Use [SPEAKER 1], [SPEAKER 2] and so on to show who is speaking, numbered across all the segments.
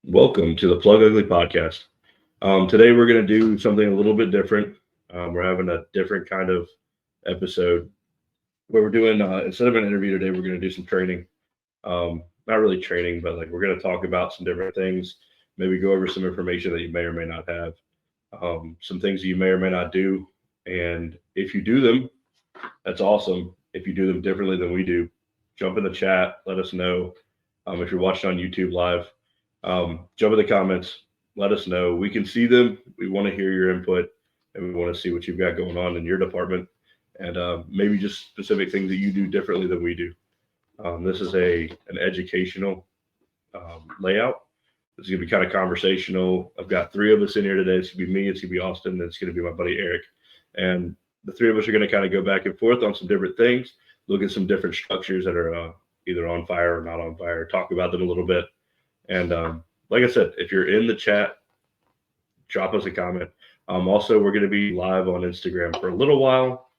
[SPEAKER 1] Welcome to the Plug Ugly podcast. Today we're going to do something a little bit different. We're having a different kind of episode where we're doing, instead of an interview today, we're going to do some training. Not really training, but like we're going to talk about some different things, maybe go over some information that you may or may not have, some things that you may or may not do. And if you do them, that's awesome. If you do them differently than we do, jump in the chat, let us know. If you're watching on YouTube live, jump in the comments, let us know. We can see them. We want to hear your input, and we want to see what you've got going on in your department, and maybe just specific things that you do differently than we do. This is an educational layout. This is gonna be kind of conversational. I've got three of us in here today. It's gonna be me. It's gonna be Austin. And it's gonna be my buddy Eric, and the three of us are gonna kind of go back and forth on some different things, look at some different structures that are either on fire or not on fire, talk about them a little bit, and like I said, if you're in the chat, drop us a comment. Also, we're going to be live on Instagram for a little while.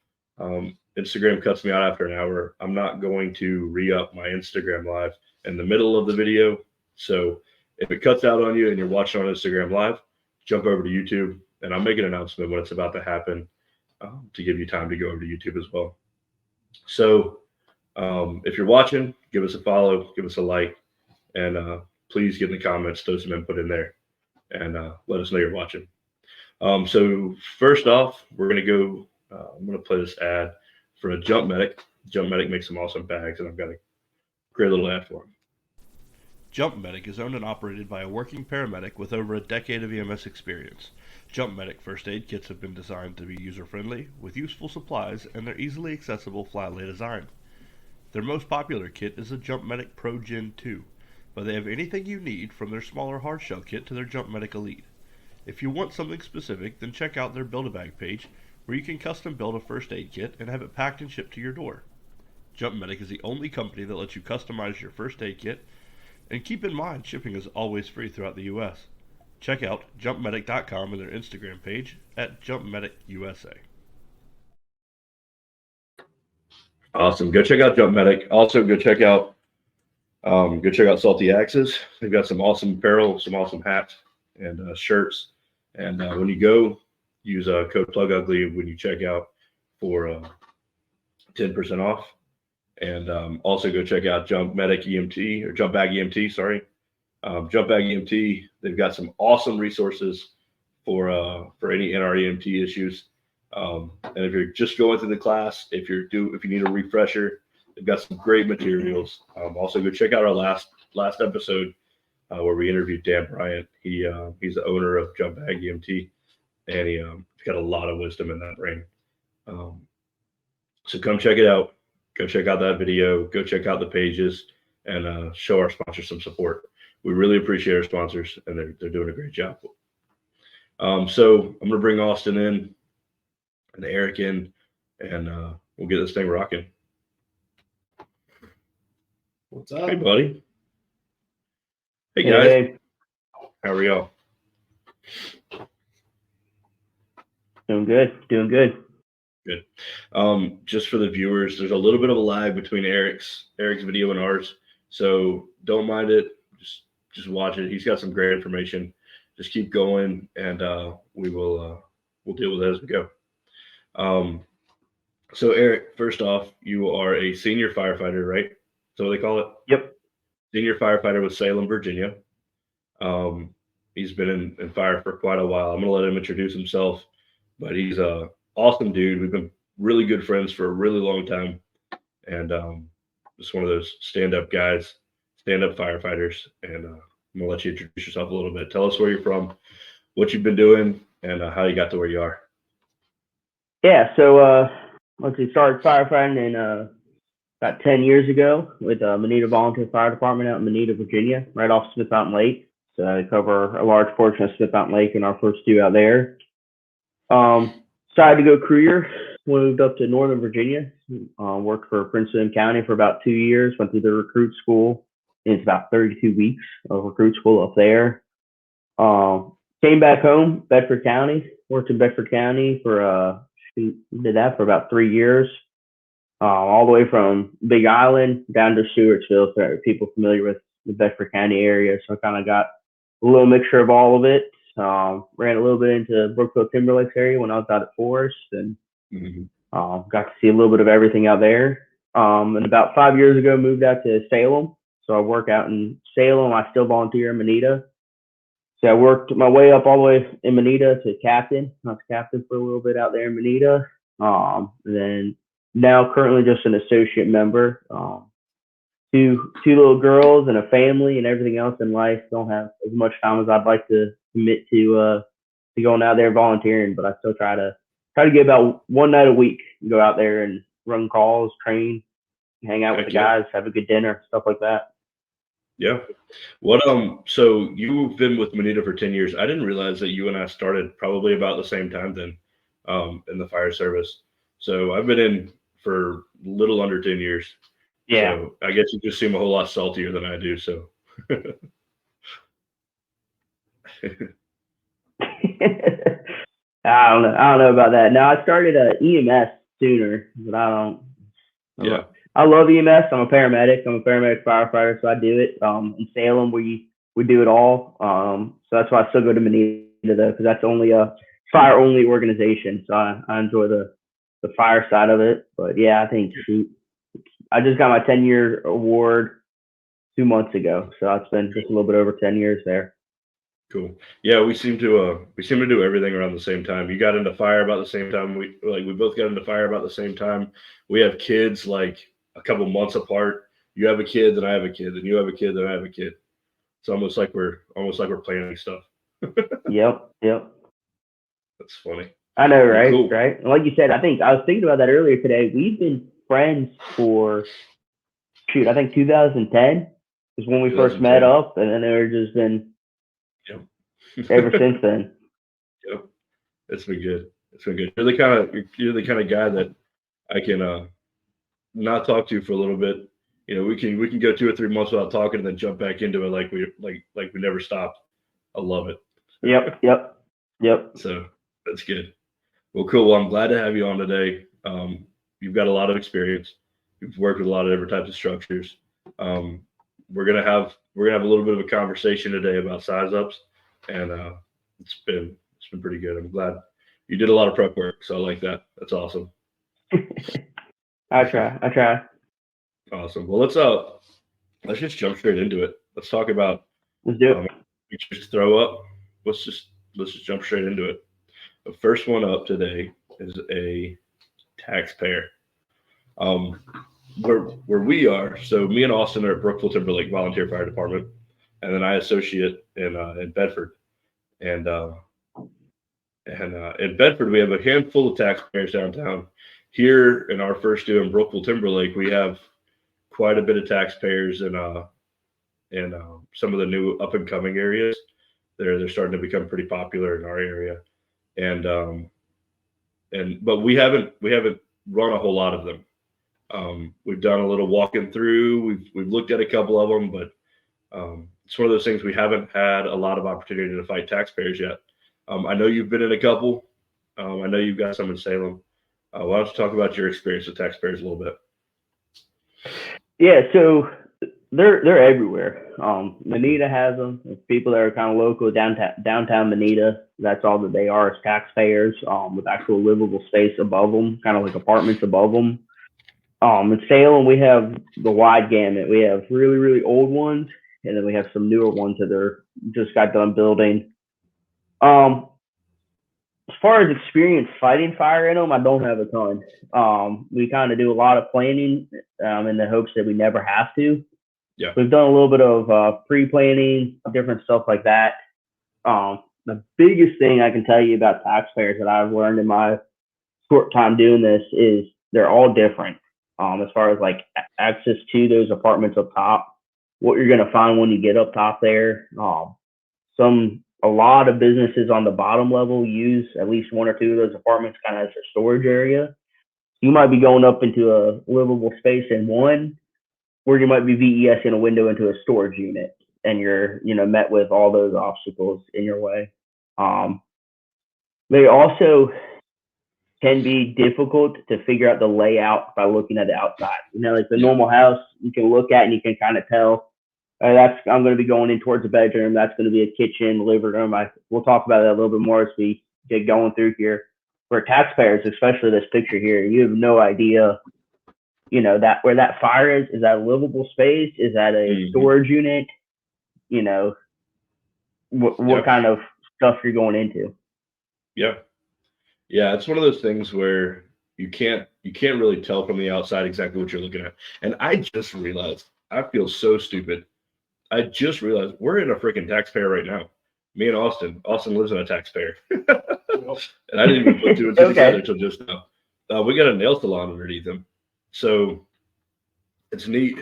[SPEAKER 1] Instagram cuts me out after an hour. I'm not going to re up my Instagram live in the middle of the video. So if it cuts out on you and you're watching on Instagram live, jump over to YouTube and I'll make an announcement when it's about to happen to give you time to go over to YouTube as well. So if you're watching, give us a follow, give us a like, and please get in the comments, throw some input in there, and let us know you're watching. So first off, we're gonna go. I'm gonna play this ad for a Jump Medic. Jump Medic makes some awesome bags, and I've got a great little ad for them.
[SPEAKER 2] Jump Medic is owned and operated by a working paramedic with over a decade of EMS experience. Jump Medic first aid kits have been designed to be user-friendly, with useful supplies, and their easily accessible flat-lay design. Their most popular kit is the Jump Medic Pro Gen 2, but they have anything you need from their smaller hardshell kit to their Jump Medic Elite. If you want something specific, then check out their Build-A-Bag page, where you can custom build a first aid kit and have it packed and shipped to your door. Jump Medic is the only company that lets you customize your first aid kit, and keep in mind shipping is always free throughout the U.S. Check out jumpmedic.com and their Instagram page at jumpmedicusa.
[SPEAKER 1] Awesome. Go check out Jump Medic. Also, go check out Salty Axes. They've got some awesome apparel, some awesome hats and shirts. And when you go, use code Plug Ugly when you check out for 10% off. And also go check out Jump Medic EMT or Jump Bag EMT. Sorry, Jump Bag EMT. They've got some awesome resources for any NREMT issues. And if you're just going through the class, if you need a refresher, they've got some great materials. Also, go check out our last episode where we interviewed Dan Bryant. He's the owner of Jump Bag EMT, and he's got a lot of wisdom in that brain. So come check it out. Go check out that video. Go check out the pages and show our sponsors some support. We really appreciate our sponsors, and they're doing a great job. So I'm gonna bring Austin in and Eric in, and we'll get this thing rocking.
[SPEAKER 3] What's up?
[SPEAKER 1] Hey, buddy. Hey, guys.
[SPEAKER 3] Hey.
[SPEAKER 1] How are y'all?
[SPEAKER 3] Doing good.
[SPEAKER 1] Good. Just for the viewers, there's a little bit of a lag between Eric's video and ours, so don't mind it. Just watch it. He's got some great information. Just keep going, and we'll deal with it as we go. So Eric, first off, you are a senior firefighter, right? Is that what they call it?
[SPEAKER 3] Yep.
[SPEAKER 1] Senior firefighter with Salem, Virginia. He's been in fire for quite a while. I'm gonna let him introduce himself, but he's a awesome dude. We've been really good friends for a really long time, and just one of those stand-up guys, stand-up firefighters. And I'm gonna let you introduce yourself a little bit. Tell us where you're from, what you've been doing, and how you got to where you are.
[SPEAKER 3] Yeah. So let's see. Started firefighting in about 10 years ago with Moneta Volunteer Fire Department out in Moneta, Virginia, right off Smith Mountain Lake. So I cover a large portion of Smith Mountain Lake and our first two out there. Decided to go career. Moved up to Northern Virginia. Worked for Prince William County for about 2 years. Went through the recruit school. It's about 32 weeks of recruit school up there. Came back home, Bedford County. Worked in Bedford County for did that for about 3 years. All the way from Big Island down to Stewartsville, for people familiar with the Bedford County area. So I kind of got little mixture of all of it. Ran a little bit into Brookville Timber Lakes area when I was out at Forest, and got to see a little bit of everything out there. And about 5 years ago, moved out to Salem. So I work out in Salem. I still volunteer in Manita. So I worked my way up all the way in Manita to captain. I was captain for a little bit out there in Manita. And then now currently just an associate member. Two little girls and a family and everything else in life. Don't have as much time as I'd like to commit to going out there volunteering, but I still try to get about one night a week, go out there and run calls, train, hang out with the guys, have a good dinner, stuff like that.
[SPEAKER 1] Yeah. What so you've been with Manita for 10 years. I didn't realize that you and I started probably about the same time then, in the fire service. So I've been in for little under 10 years.
[SPEAKER 3] Yeah.
[SPEAKER 1] So I guess you just seem a whole lot saltier than I do. So
[SPEAKER 3] I don't know about that. No, I started EMS sooner, but I don't.
[SPEAKER 1] yeah.
[SPEAKER 3] I love EMS. I'm a paramedic. I'm a paramedic firefighter, so I do it. In Salem, we do it all. So that's why I still go to Manita though, because that's only a fire only organization. So I enjoy the fire side of it. But yeah, I think I just got my 10-year award 2 months ago, so it's been just a little bit over 10 years there.
[SPEAKER 1] Cool. Yeah, we seem to do everything around the same time. You got into fire about the same time. We both got into fire about the same time. We have kids like a couple months apart. You have a kid, then I have a kid, then you have a kid, then I have a kid. It's almost like we're planning stuff.
[SPEAKER 3] Yep.
[SPEAKER 1] That's funny.
[SPEAKER 3] I know, right?
[SPEAKER 1] Cool.
[SPEAKER 3] Right. And like you said, I was thinking about that earlier today. We've been friends for I think 2010 is when we first met up, and then we've just been ever since then.
[SPEAKER 1] Yep. It's been good. You're the kind of guy that I can not talk to for a little bit. You know, we can go 2 or 3 months without talking and then jump back into it like we never stopped. I love it.
[SPEAKER 3] Yep.
[SPEAKER 1] So that's good. Well, cool. Well, I'm glad to have you on today. You've got a lot of experience. You've worked with a lot of different types of structures. We're gonna have a little bit of a conversation today about size ups, and it's been pretty good. I'm glad you did a lot of prep work, so I like that. That's awesome.
[SPEAKER 3] I try.
[SPEAKER 1] Awesome. Well, let's just jump straight into it. Let's talk about.
[SPEAKER 3] Let's do it.
[SPEAKER 1] Just throw up. Let's just jump straight into it. The first one up today is a taxpayer. Where we are, so me and Austin are at Brookville Timber Lake Volunteer Fire Department, and then I associate in Bedford. And in Bedford, we have a handful of taxpayers downtown. Here in our first two in Brookville Timber Lake, we have quite a bit of taxpayers in some of the new up and coming areas. They're starting to become pretty popular in our area, but we haven't run a whole lot of them. We've done a little walking through. We've looked at a couple of them, but it's one of those things we haven't had a lot of opportunity to fight taxpayers yet. I know you've been in a couple. I know you've got some in Salem. Why don't you talk about your experience with taxpayers a little bit?
[SPEAKER 3] Yeah, so they're everywhere. Manita has them. It's people that are kind of local downtown Manita. That's all that they are, is taxpayers with actual livable space above them, kind of like apartments above them. In Salem, we have the wide gamut. We have really, really old ones, and then we have some newer ones that are just got done building. As far as experience fighting fire in them, I don't have a ton. We kind of do a lot of planning in the hopes that we never have to.
[SPEAKER 1] Yeah.
[SPEAKER 3] We've done a little bit of pre-planning, different stuff like that. The biggest thing I can tell you about taxpayers that I've learned in my short time doing this is they're all different. As far as like access to those apartments up top, what you're going to find when you get up top there. A lot of businesses on the bottom level use at least 1 or 2 of those apartments kind of as a storage area. You might be going up into a livable space in one, or you might be VES in a window into a storage unit, and you're met with all those obstacles in your way. They also can be difficult to figure out the layout by looking at the outside. Like the normal house, you can look at and you can kind of tell I'm going to be going in towards the bedroom. That's going to be a kitchen, living room. We'll talk about that a little bit more as we get going through here. For taxpayers, especially this picture here, you have no idea, that where that fire is that a livable space? Is that a storage unit? What kind of stuff you're going into?
[SPEAKER 1] Yeah. It's one of those things where you can't really tell from the outside exactly what you're looking at. And I just realized, I feel so stupid. I just realized we're in a freaking taxpayer right now. Me and Austin. Austin lives in a taxpayer. And I didn't even put two and two together until just now. We got a nail salon underneath him. So it's neat.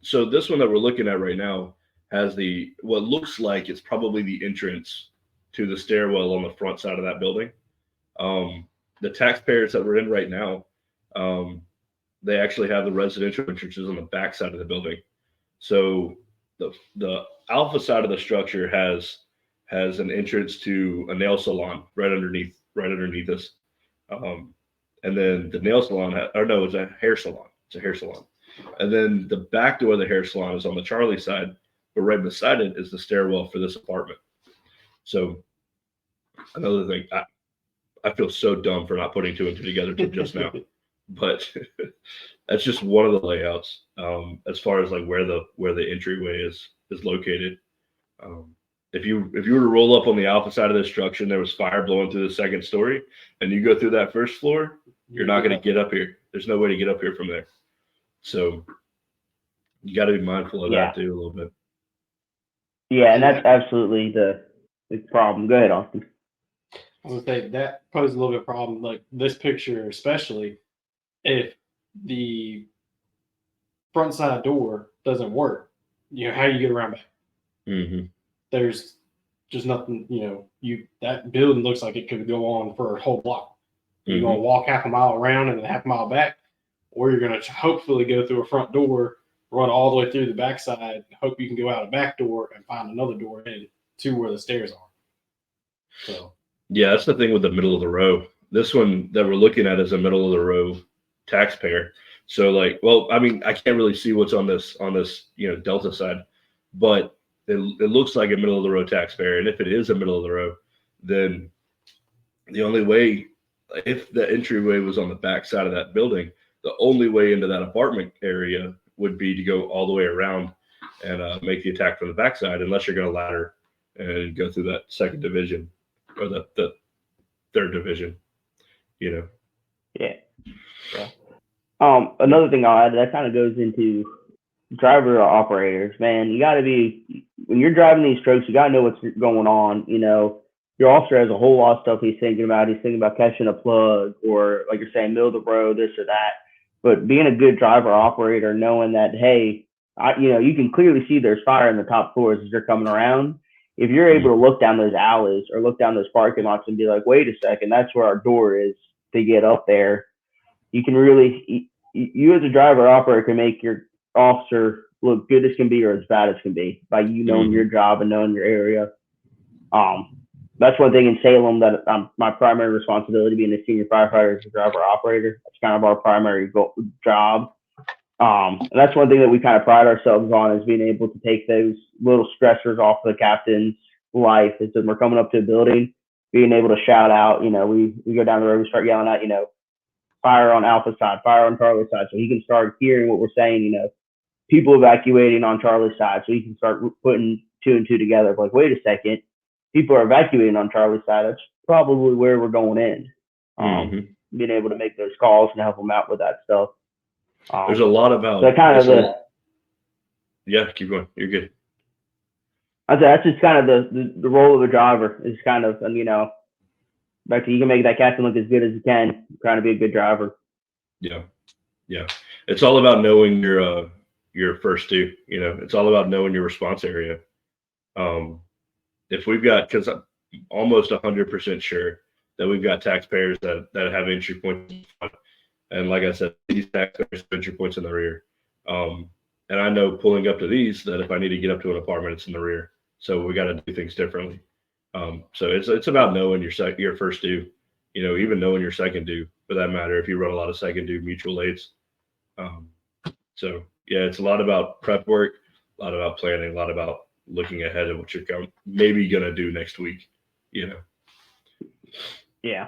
[SPEAKER 1] So this one that we're looking at right now has what looks like it's probably the entrance to the stairwell on the front side of that building. The taxpayers that we're in right now, they actually have the residential entrances on the back side of the building. So the alpha side of the structure has an entrance to a nail salon right underneath us. And then the nail salon, it's a hair salon. It's a hair salon. And then the back door of the hair salon is on the Charlie side, but right beside it is the stairwell for this apartment. So another thing, I feel so dumb for not putting two and two together till just now, but that's just one of the layouts. As far as like where the entryway is located. If you were to roll up on the alpha side of the structure and there was fire blowing through the second story and you go through that first floor, you're not going to get up here. There's no way to get up here from there. So you got to be mindful of that too a little bit.
[SPEAKER 3] Yeah, and that's absolutely the problem. Go ahead, Austin.
[SPEAKER 4] I was going to say that poses a little bit of problem. Like this picture, especially if the front side door doesn't work, how do you get around back?
[SPEAKER 1] Mm-hmm.
[SPEAKER 4] There's just nothing, that building looks like it could go on for a whole block. You're going to walk half a mile around and then half a mile back, or you're going to hopefully go through a front door, run all the way through the backside, hope you can go out a back door and find another door in to where the stairs are. So.
[SPEAKER 1] Yeah, that's the thing with the middle of the row. This one that we're looking at is a middle of the row taxpayer. So I can't really see what's on this Delta side, but it looks like a middle of the row taxpayer. And if it is a middle of the row, then the only way, if the entryway was on the back side of that building, the only way into that apartment area would be to go all the way around and make the attack from the backside, unless you're going to ladder and go through that second division or the third division,
[SPEAKER 3] Yeah. Another thing I'll add, that kind of goes into driver operators, man. You got to be, when you're driving these trucks, you got to know what's going on. Your officer has a whole lot of stuff he's thinking about. He's thinking about catching a plug, or like you're saying, middle of the road, this or that. But being a good driver operator, knowing that, hey, you can clearly see there's fire in the top floors as you're coming around. If you're able to look down those alleys or look down those parking lots and be like, wait a second, that's where our door is to get up there, you can really, you as a driver operator can make your officer look good as can be or as bad as can be by knowing your job and knowing your area. That's one thing in Salem that my primary responsibility, being a senior firefighter, as a driver operator. That's kind of our primary job. And that's one thing that we kind of pride ourselves on, is being able to take those little stressors off the captain's life. Is that we're coming up to a building, being able to shout out, we go down the road, we start yelling out, fire on Alpha side, fire on Charlie side. So he can start hearing what we're saying, people evacuating on Charlie side. So he can start putting two and two together. Like, wait a second, people are evacuating on Charlie side. That's probably where we're going in. Being able to make those calls and help them out with that stuff.
[SPEAKER 1] There's a lot about
[SPEAKER 3] that kind of
[SPEAKER 1] keep going. You're good.
[SPEAKER 3] That's just kind of the role of a driver, is kind of, back to, you can make that captain look as good as you can, trying to be a good driver.
[SPEAKER 1] Yeah. It's all about knowing your first two. It's all about knowing your response area. If we've got, because I'm almost 100% sure that we've got taxpayers that have entry points in front. And like I said, these taxpayers have entry points in the rear. And I know pulling up to these, that if I need to get up to an apartment, it's in the rear. So we got to do things differently. So it's about knowing your first due, even knowing your second due, for that matter, if you run a lot of second due mutual aids. So yeah, it's a lot about prep work, a lot about planning, a lot about looking ahead at what you're maybe gonna do next week.
[SPEAKER 3] Yeah. Yeah.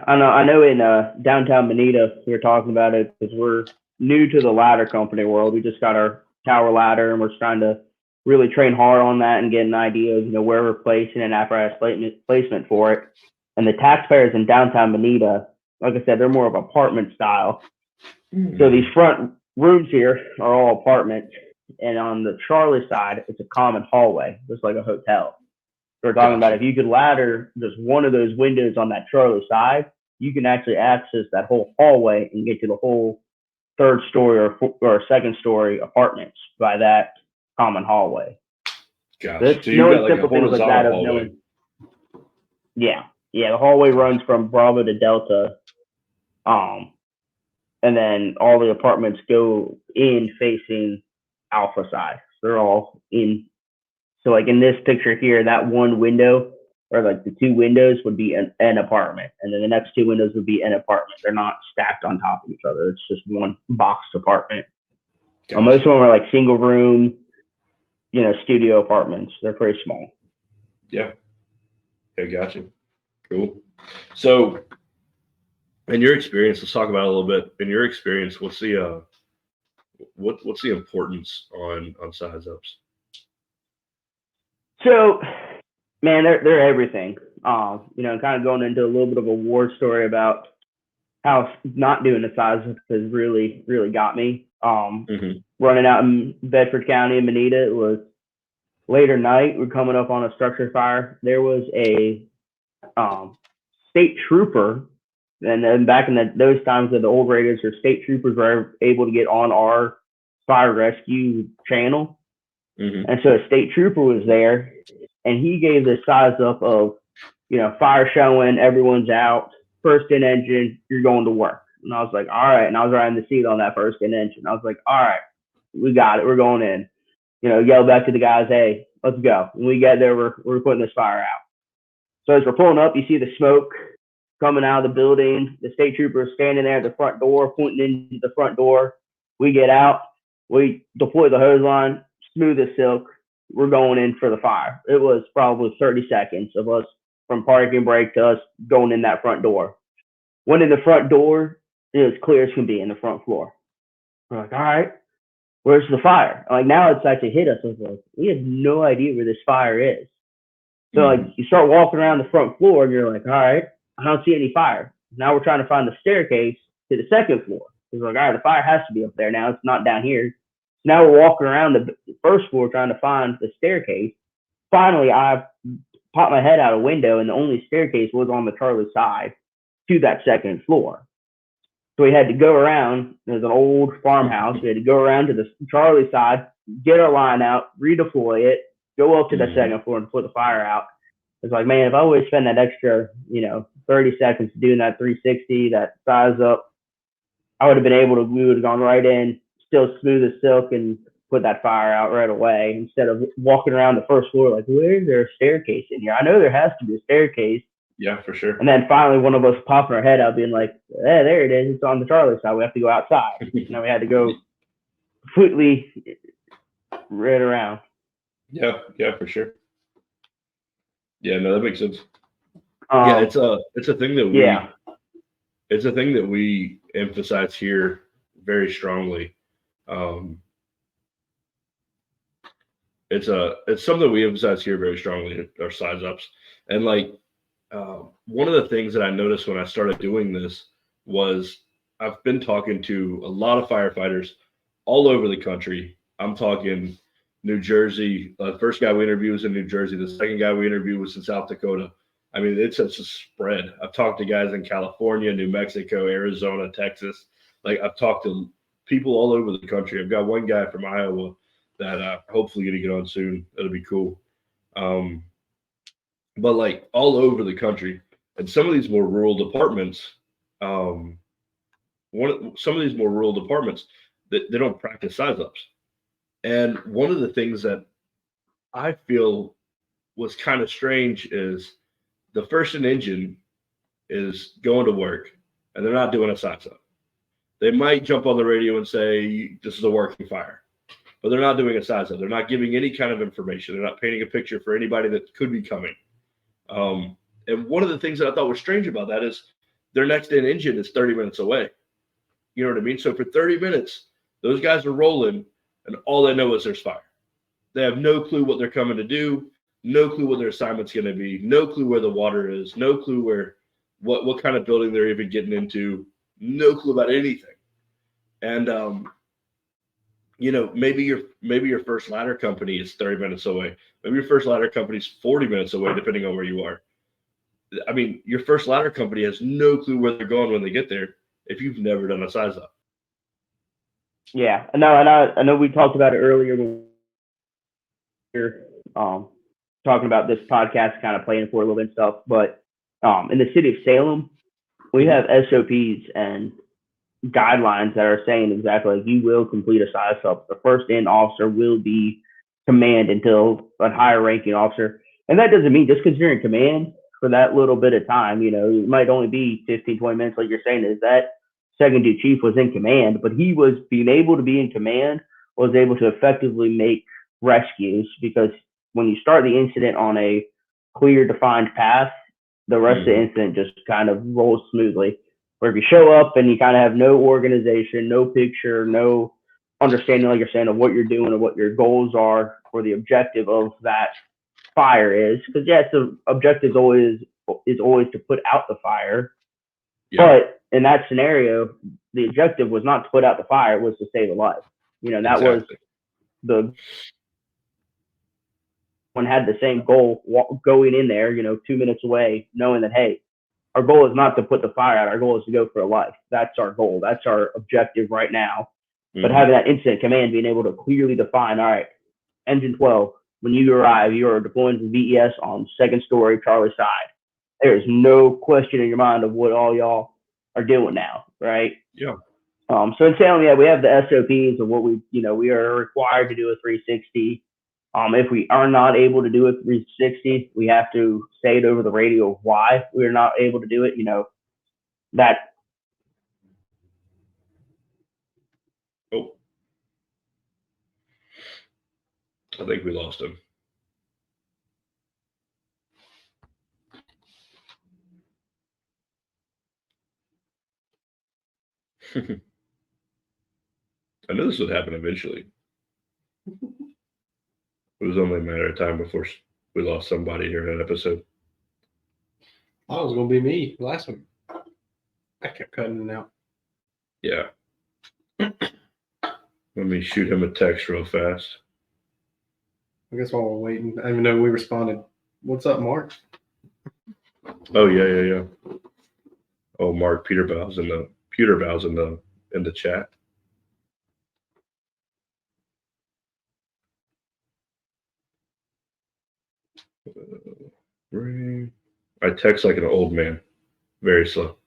[SPEAKER 3] I know in downtown Manita, we were talking about it because we're new to the ladder company world. We just got our tower ladder and we're trying to really train hard on that and get an idea of, where we're placing an apparatus placement for it. And the taxpayers in downtown Manita, like I said, they're more of apartment style. So these front rooms here are all apartments. And on the Charlie side, it's a common hallway, just like a hotel. So we're talking about if you could ladder just one of those windows on that Charlie side, you can actually access that whole hallway and get to the whole third story or second story apartments by that common hallway.
[SPEAKER 1] Gotcha. So you've got like a horizontal hallway.
[SPEAKER 3] Yeah. The hallway runs from Bravo to Delta, and then all the apartments go in facing Alpha side. They're all in. So like in this picture here, that one window or like the two windows would be an apartment, and then the next two windows would be an apartment. They're not stacked on top of each other. It's just one boxed apartment. Gotcha. Most of them are like single room, studio apartments. They're pretty small.
[SPEAKER 1] Yeah. Okay, gotcha. Cool. So, in your experience, let's talk about it a little bit. In your experience, what's the importance on size ups?
[SPEAKER 3] So, man, they're everything. Kind of going into a little bit of a war story about how not doing the size up has really, really got me. Running out in Bedford County in Manita, it was later night. We're coming up on a structure fire. There was a state trooper, and then back in those times of the old radios, where state troopers were able to get on our fire rescue channel. And so a state trooper was there, and he gave the size up of, fire showing, everyone's out, first in engine, you're going to work. And I was like, all right. And I was riding the seat on that first in engine. I was like, all right, we got it. We're going in. Yell back to the guys, hey, let's go. When we get there, we're putting this fire out. So as we're pulling up, you see the smoke coming out of the building. The state trooper is standing there at the front door, pointing into the front door. We get out. We deploy the hose line, smooth as silk. We're going in for the fire. It was probably 30 seconds of us from parking brake to us going in that front door. Went in the front door, it was clear as can be in the front floor. We're like, all right, where's the fire? Like now it's actually hit us. Like, we have no idea where this fire is. So like you start walking around the front floor and you're like, all right, I don't see any fire. Now we're trying to find the staircase to the second floor. We're like, all right, the fire has to be up there now. It's not down here. So now we're walking around the first floor trying to find the staircase. Finally, I popped my head out a window, and the only staircase was on the Charlie side to that second floor. So we had to go around. There's an old farmhouse. We had to go around to the Charlie side, get our line out, redeploy it, go up to the second floor and put the fire out. It's like, man, if I would spend that extra, 30 seconds doing that 360, that size up, we would have gone right in, still smooth as silk, and put that fire out right away instead of walking around the first floor like, where is there a staircase in here? I know there has to be a staircase.
[SPEAKER 1] Yeah, for sure.
[SPEAKER 3] And then finally one of us popping our head out being like, hey, there it is. It's on the Charlie side. We have to go outside. We had to go completely right around.
[SPEAKER 1] Yeah, for sure. Yeah, no, that makes sense. It's a thing that we emphasize here very strongly. It's something we emphasize here very strongly, our size ups. And like one of the things that I noticed when I started doing this was I've been talking to a lot of firefighters all over the country. I'm talking New Jersey. The first guy we interviewed was in New Jersey. The second guy we interviewed was in South Dakota. I mean, it's a spread. I've talked to guys in California, New Mexico, Arizona, Texas. Like I've talked to people all over the country. I've got one guy from Iowa that hopefully going to get on soon. That'll be cool. But like all over the country, and some of these more rural departments, they don't practice size ups. And one of the things that I feel was kind of strange is the first in engine is going to work and they're not doing a size up. They might jump on the radio and say, this is a working fire. but they're not doing a size up. They're not giving any kind of information. They're not painting a picture for anybody that could be coming. And one of the things that I thought was strange about that is their next in engine is 30 minutes away. You know what I mean? So for 30 minutes, those guys are rolling, and all they know is there's fire. They have no clue what they're coming to do, no clue what their assignment's going to be, no clue where the water is, no clue where what kind of building they're even getting into, no clue about anything. And maybe your first ladder company is 30 minutes away. Maybe your first ladder company is 40 minutes away, depending on where you are. I mean, your first ladder company has no clue where they're going when they get there if you've never done a size up.
[SPEAKER 3] Yeah, I know we talked about it earlier when we were talking about this podcast, kind of playing for a little bit and stuff. But in the city of Salem, we have SOPs and guidelines that are saying exactly like you will complete a size up. The first in officer will be command until a higher ranking officer. And that doesn't mean just because you're in command for that little bit of time, it might only be 15, 20 minutes, like you're saying, is that second dude chief was in command, but he was being able to be in command, was able to effectively make rescues, because when you start the incident on a clear, defined path, the rest of the incident just kind of rolls smoothly. Where if you show up and you kind of have no organization, no picture, no understanding, like you're saying, of what you're doing or what your goals are or the objective of that fire is, because yes, the objective is always to put out the fire. Yeah. But in that scenario, the objective was not to put out the fire; it was to save a life. That was the one had the same goal going in there. 2 minutes away, knowing that hey, our goal is not to put the fire out. Our goal is to go for a life. That's our goal. That's our objective right now. But having that incident command, being able to clearly define, all right, engine 12, when you arrive, you are deploying to VES on second story Charlie side. There is no question in your mind of what all y'all are doing now, right?
[SPEAKER 1] Yeah.
[SPEAKER 3] So in Salem, we have the SOPs of what we are required to do a 360. If we are not able to do a 360, we have to say it over the radio of why we're not able to do it. That.
[SPEAKER 1] Oh, I think we lost him. I knew this would happen eventually. It was only a matter of time before we lost somebody here in that episode.
[SPEAKER 4] I thought it was going to be me last one. I kept cutting it out.
[SPEAKER 1] Yeah. Let me shoot him a text real fast.
[SPEAKER 4] I guess while we're waiting, I even know we responded. What's up, Mark?
[SPEAKER 1] Oh yeah. Oh, Mark Peterbow's in the chat. I text like an old man, very slow.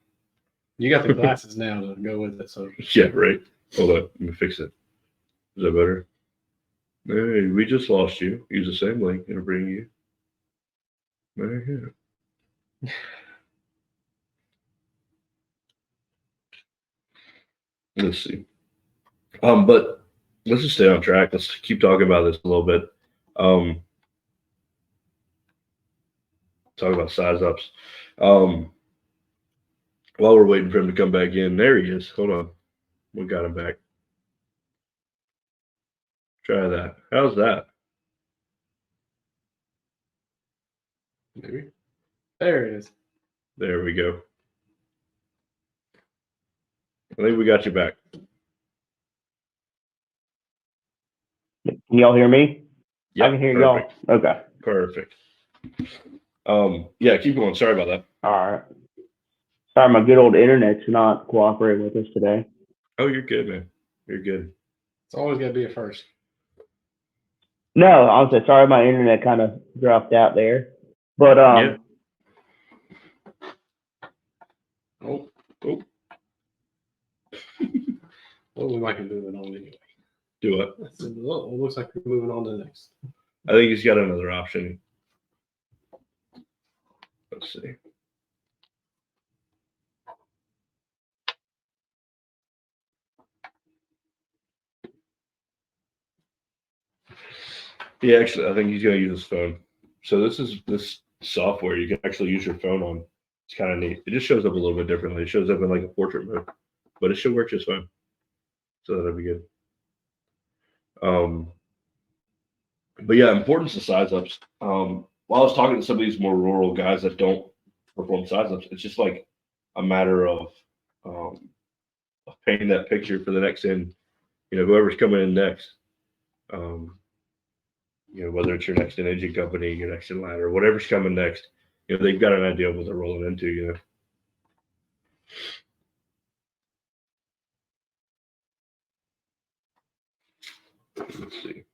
[SPEAKER 4] You got the glasses now to go with it, so
[SPEAKER 1] yeah, right. Hold on, let me fix it. Is that better? Hey, we just lost you. Use the same link. It'll bring you. Right here. Let's see. But let's just stay on track. Let's keep talking about this a little bit. Talk about size ups. While we're waiting for him to come back in, there he is. Hold on. We got him back. Try that. How's that?
[SPEAKER 4] maybe. There it is.
[SPEAKER 1] There we go. I think we got you back.
[SPEAKER 3] Can y'all hear me?
[SPEAKER 1] Yep,
[SPEAKER 3] I can hear
[SPEAKER 1] perfect.
[SPEAKER 3] y'all. Okay.
[SPEAKER 1] Perfect. Yeah, keep going. Sorry about that.
[SPEAKER 3] All right. Sorry, my good old internet's not cooperating with us today.
[SPEAKER 1] Oh, you're good, man. You're good.
[SPEAKER 4] It's always got to be a first.
[SPEAKER 3] No, honestly, sorry, my internet kind of dropped out there. But
[SPEAKER 1] Yeah. Oh.
[SPEAKER 4] Well, we might be moving on anyway.
[SPEAKER 1] Do what?
[SPEAKER 4] It looks like we're moving on to the next.
[SPEAKER 1] I think he's got another option. Let's see. Actually, I think he's gonna use his phone. So this software you can actually use your phone on. It's kind of neat. It just shows up a little bit differently. It shows up in like a portrait mode, but it should work just fine. So that'll be good. Um, but yeah, importance of size ups. While I was talking to some of these more rural guys that don't perform size ups, it's just like a matter um, of painting that picture for the next in, whoever's coming in next. Um, whether it's your next in engine company, your next in ladder, whatever's coming next, they've got an idea of what they're rolling into. Let's see.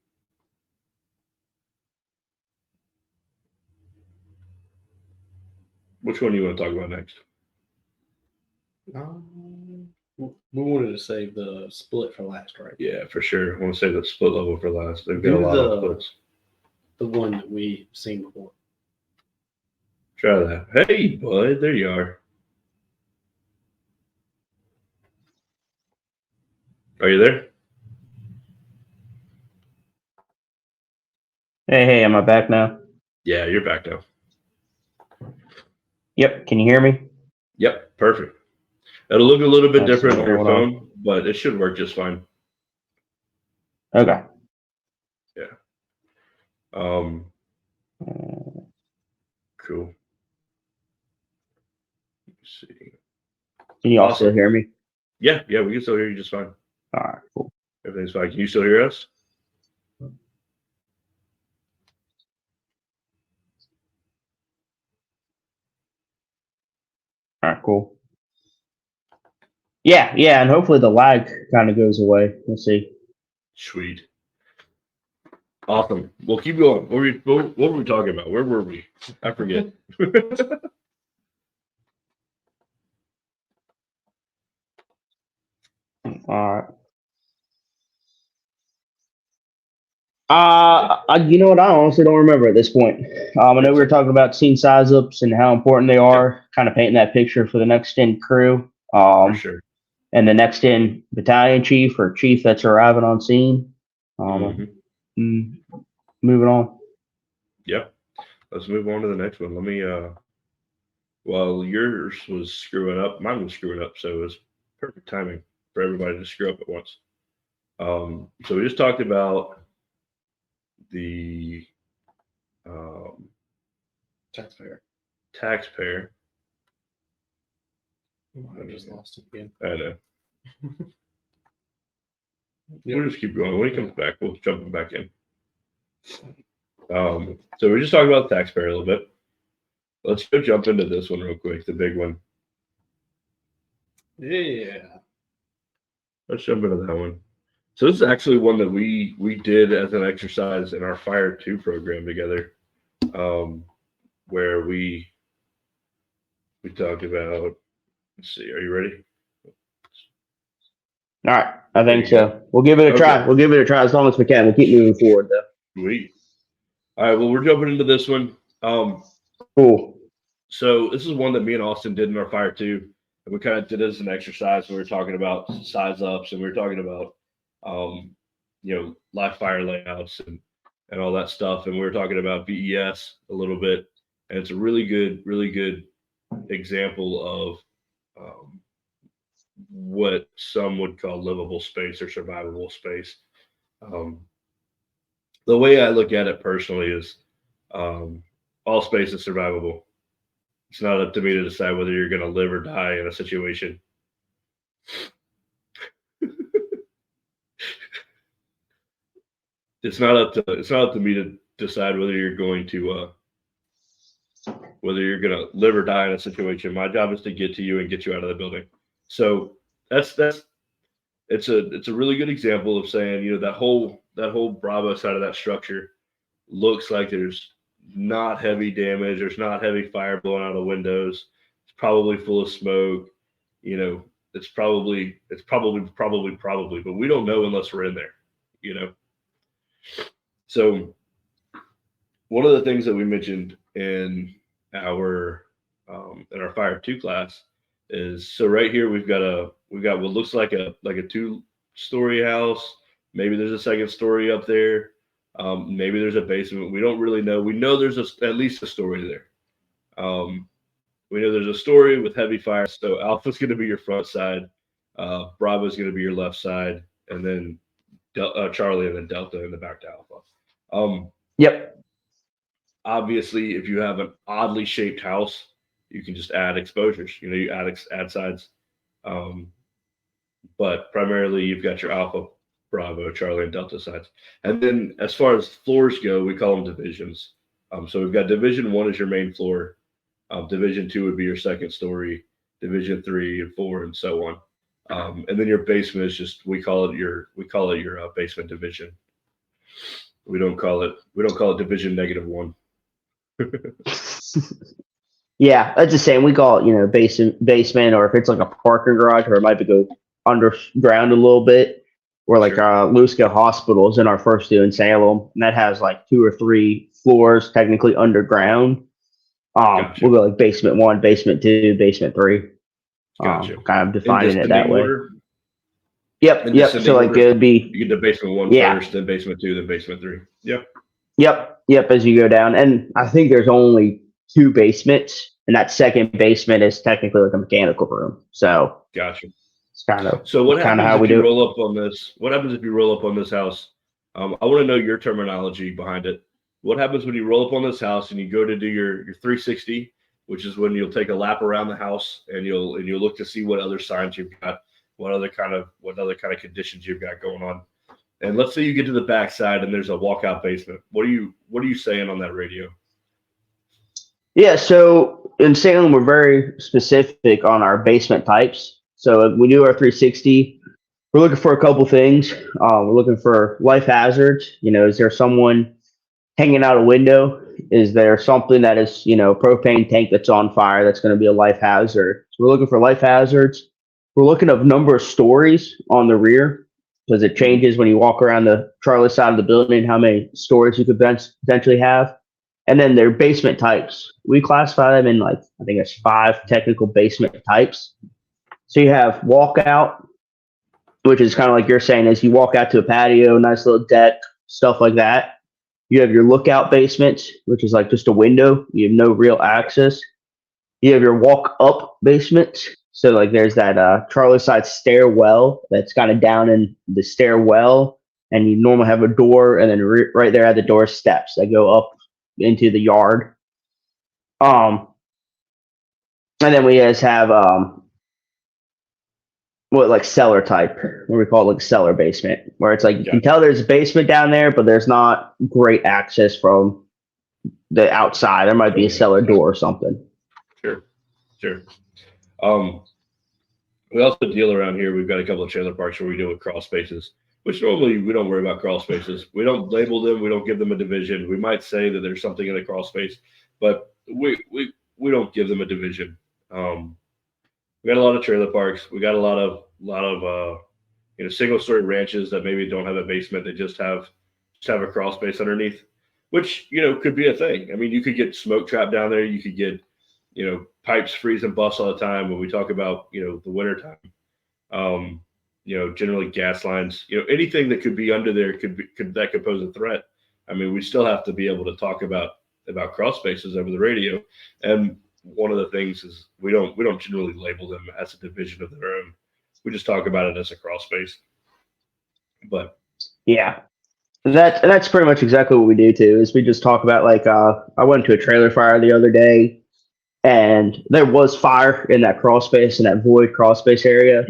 [SPEAKER 1] Which one do you want to talk about next?
[SPEAKER 4] We wanted to save the split for last, right?
[SPEAKER 1] Yeah, for sure. I want to save that split level for last. They've got
[SPEAKER 4] Do
[SPEAKER 1] a lot of splits.
[SPEAKER 4] The one that we've seen before.
[SPEAKER 1] Try that. Hey, bud, there you are. Are you there?
[SPEAKER 3] Hey, am I back now?
[SPEAKER 1] Yeah, you're back now.
[SPEAKER 3] Yep. Can you hear me?
[SPEAKER 1] Yep, perfect. It'll look a little bit
[SPEAKER 3] That's
[SPEAKER 1] different on your
[SPEAKER 3] hold on.
[SPEAKER 1] phone, but it should work just fine.
[SPEAKER 3] Okay.
[SPEAKER 1] Yeah. Cool. Let's see.
[SPEAKER 3] Can you all
[SPEAKER 1] Awesome.
[SPEAKER 3] still hear me?
[SPEAKER 1] Yeah, we can still hear you just fine.
[SPEAKER 3] All right, cool.
[SPEAKER 1] Everything's fine. Can you still hear us?
[SPEAKER 3] All right, cool. Yeah, and hopefully the lag kind of goes away. We'll see.
[SPEAKER 1] Sweet. Awesome. Well, keep going. What were we talking about? Where were we? I forget.
[SPEAKER 3] All right. You know what? I honestly don't remember at this point. I know we were talking about scene size ups and how important they are, kind of painting that picture for the next in crew,
[SPEAKER 1] For sure.
[SPEAKER 3] and the next in battalion chief or chief that's arriving on scene. Moving on.
[SPEAKER 1] Yep. Let's move on to the next one. Let me. Well, yours was screwing up. Mine was screwing up, so it was perfect timing for everybody to screw up at once. So we just talked about the taxpayer.
[SPEAKER 4] I just lost it again.
[SPEAKER 1] I know. We'll just keep going. When he comes back, we'll jump him back in. So we just talked about the taxpayer a little bit. Let's go jump into this one real quick, the big one.
[SPEAKER 4] Yeah.
[SPEAKER 1] Let's jump into that one. So this is actually one that we did as an exercise in our Fire 2 program together, where we talked about. Let's see. Are you ready?
[SPEAKER 3] All right, I think so. We'll give it a try. We'll give it a try as long as we can. We'll keep moving forward, though.
[SPEAKER 1] Sweet. All right. Well, we're jumping into this one.
[SPEAKER 3] Cool.
[SPEAKER 1] So this is one that me and Austin did in our Fire 2, and we kind of did it as an exercise. We were talking about size ups, and we were talking about, live fire layouts and all that stuff, and we were talking about VES a little bit, and it's a really good example of what some would call livable space or survivable space. The way I look at it personally is all space is survivable. It's not up to me to decide whether you're going to live or die in a situation. It's not up to me to decide whether you're going to live or die in a situation. My job is to get to you and get you out of the building. So it's a really good example of saying, that whole Bravo side of that structure looks like there's not heavy damage. There's not heavy fire blowing out of windows. It's probably full of smoke. It's probably, but we don't know unless we're in there. So one of the things that we mentioned in our Fire 2 class is, so right here we've got what looks like a 2-story house. Maybe there's a second story up there. Maybe there's a basement. We don't really know. We know there's at least a story there. We know there's a story with heavy fire. So Alpha's going to be your front side. Bravo's going to be your left side, and then Charlie, and then Delta in the back to Alpha.
[SPEAKER 3] Yep.
[SPEAKER 1] Obviously, if you have an oddly shaped house, you can just add exposures. You add sides. But primarily, you've got your Alpha, Bravo, Charlie, and Delta sides. And then as far as floors go, we call them divisions. So we've got Division 1 is your main floor. Division 2 would be your second story. Division 3 and 4 and so on. And then your basement is just we call it your basement division. We don't call it division -1.
[SPEAKER 3] Yeah, that's the same. We call it, basement, or if it's like a parking garage, or it might be go underground a little bit. Or like
[SPEAKER 1] Sure.
[SPEAKER 3] Lusco Hospital is in our first two in Salem, and that has like 2 or 3 floors technically underground.
[SPEAKER 1] Gotcha.
[SPEAKER 3] We'll go like basement 1, basement 2, basement 3.
[SPEAKER 1] Gotcha.
[SPEAKER 3] Kind of
[SPEAKER 1] In
[SPEAKER 3] defining it that
[SPEAKER 1] descending
[SPEAKER 3] way.
[SPEAKER 1] order.
[SPEAKER 3] Yep.
[SPEAKER 1] In
[SPEAKER 3] Yep. So
[SPEAKER 1] descending
[SPEAKER 3] like
[SPEAKER 1] order,
[SPEAKER 3] it would be
[SPEAKER 1] you get to basement 1
[SPEAKER 3] yeah.
[SPEAKER 1] first, then basement 2, then basement 3. Yep.
[SPEAKER 3] Yep. As you go down, and I think there's only 2 basements, and that second basement is technically like a mechanical room. So
[SPEAKER 1] Gotcha.
[SPEAKER 3] it's kind of
[SPEAKER 1] So what happens
[SPEAKER 3] how we
[SPEAKER 1] if you
[SPEAKER 3] do it.
[SPEAKER 1] roll up on this? What happens if you roll up on this house? I want to know your terminology behind it. What happens when you roll up on this house and you go to do your 360, which is when you'll take a lap around the house and you'll look to see what other signs you've got, what other kind of conditions you've got going on. And let's say you get to the back side and there's a walkout basement. What are you saying on that radio?
[SPEAKER 3] Yeah, so in Salem, we're very specific on our basement types. So if we do our 360, we're looking for a couple things. We're looking for life hazards. Is there someone hanging out a window? Is there something that is, propane tank that's on fire that's going to be a life hazard? So we're looking for life hazards. We're looking at number of stories on the rear because it changes when you walk around the Charlie side of the building, how many stories you could potentially have. And then their basement types. We classify them in I think it's 5 technical basement types. So you have walkout, which is kind of like you're saying, is you walk out to a patio, nice little deck, stuff like that. You have your lookout basement, which is like just a window. You have no real access. You have your walk up basement. So like there's that Charlie side stairwell that's kind of down in the stairwell, and you normally have a door, and then right there at the door steps that go up into the yard. And then we guys have like cellar type, what we call cellar basement, where it's like you can tell there's a basement down there, but there's not great access from the outside. There might be a cellar door or something.
[SPEAKER 1] Sure. We also deal around here. We've got a couple of trailer parks where we deal with crawl spaces, which normally we don't worry about crawl spaces. We don't label them. We don't give them a division. We might say that there's something in a crawl space, but we don't give them a division. We got a lot of trailer parks. We got a lot of single story ranches that maybe don't have a basement. They just have a crawl space underneath, which could be a thing. I mean, you could get smoke trap down there. You could get pipes freeze and bust all the time when we talk about the winter time. Generally gas lines. Anything that could be under there could pose a threat. I mean, we still have to be able to talk about crawl spaces over the radio. And one of the things is we don't generally label them as a division of their own. We just talk about it as a crawl space. But
[SPEAKER 3] yeah, that's pretty much exactly what we do too. Is we just talk about I went to a trailer fire the other day, and there was fire in that crawl space, in that void crawl space area,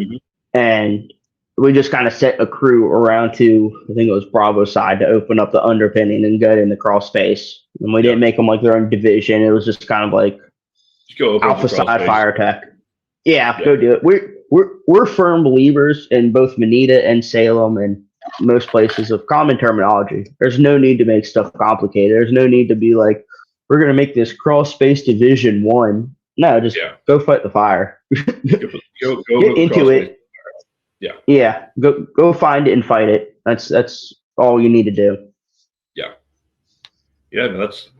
[SPEAKER 3] and we just kind of set a crew around to, I think it was Bravo side, to open up the underpinning and get in the crawl space. And we didn't make them like their own division. It was just kind of like Alpha side fire tech. Yeah, go do it. We're firm believers in both Manita and Salem and most places of common terminology. There's no need to make stuff complicated. There's no need to be like, we're going to make this crawl space division 1. No, just go fight the fire.
[SPEAKER 1] go
[SPEAKER 3] get into it. Yeah. Go find it and fight it. That's all you need to do.
[SPEAKER 1] Yeah. No, that's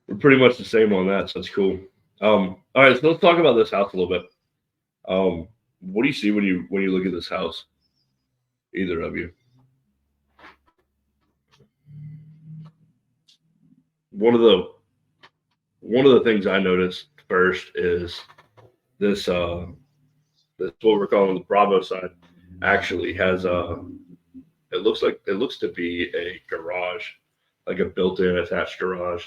[SPEAKER 1] we're pretty much the same on that. So that's cool. All right, so let's talk about this house a little bit. What do you see when you look at this house? Either of you. one of the things I noticed first is this this what we're calling the Bravo side actually has it looks to be a garage, like a built-in attached garage.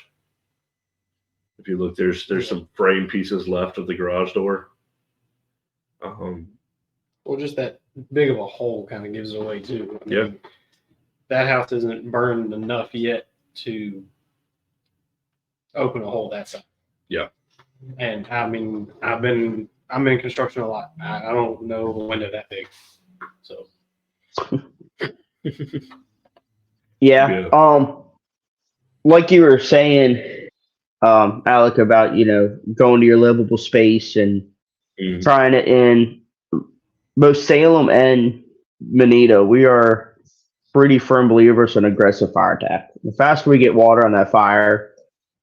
[SPEAKER 1] If you look, there's some frame pieces left of the garage door.
[SPEAKER 4] Well, just that big of a hole kind of gives it away too. I mean,
[SPEAKER 1] Yeah.
[SPEAKER 4] That house isn't burned enough yet to open a hole that size.
[SPEAKER 1] Yeah.
[SPEAKER 4] And I mean, I'm in construction a lot. I don't know a window that big. So
[SPEAKER 3] Yeah. Like you were saying, Alec, about going to your livable space and
[SPEAKER 1] Mhm.
[SPEAKER 3] trying it in both Salem and Manita. We are pretty firm believers in aggressive fire attack. The faster we get water on that fire,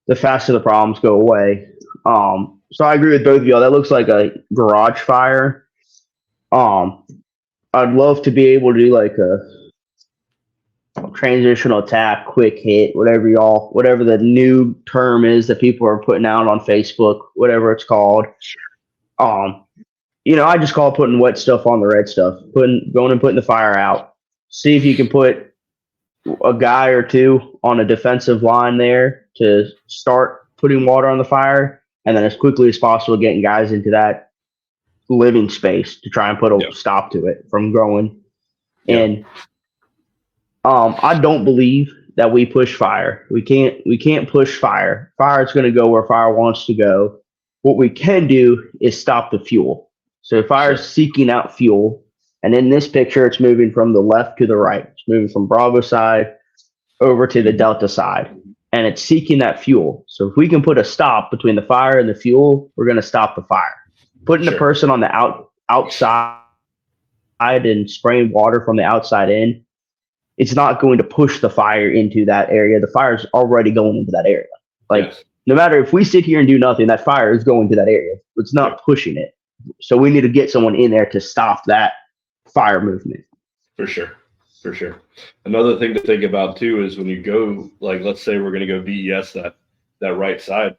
[SPEAKER 3] the faster the problems go away. So I agree with both of y'all. That looks like a garage fire. I'd love to be able to do like a transitional attack, quick hit, whatever the new term is that people are putting out on Facebook, whatever it's called. I just call putting wet stuff on the red stuff, going and putting the fire out. See if you can put a guy or two on a defensive line there to start putting water on the fire, and then as quickly as possible getting guys into that living space to try and put a stop to it from growing.
[SPEAKER 1] Yeah.
[SPEAKER 3] And I don't believe that we push fire. We can't push fire. Fire is going to go where fire wants to go. What we can do is stop the fuel. So fire is seeking out fuel. And in this picture, it's moving from the left to the right. It's moving from Bravo side over to the Delta side. And it's seeking that fuel. So if we can put a stop between the fire and the fuel, we're going to stop the fire. Putting the person on the outside and spraying water from the outside in, it's not going to push the fire into that area. The fire is already going into that area. No matter if we sit here and do nothing, that fire is going to that area. It's not pushing it. So we need to get someone in there to stop that fire movement.
[SPEAKER 1] For sure. Another thing to think about too is when you go, like, let's say we're going to go VES that right side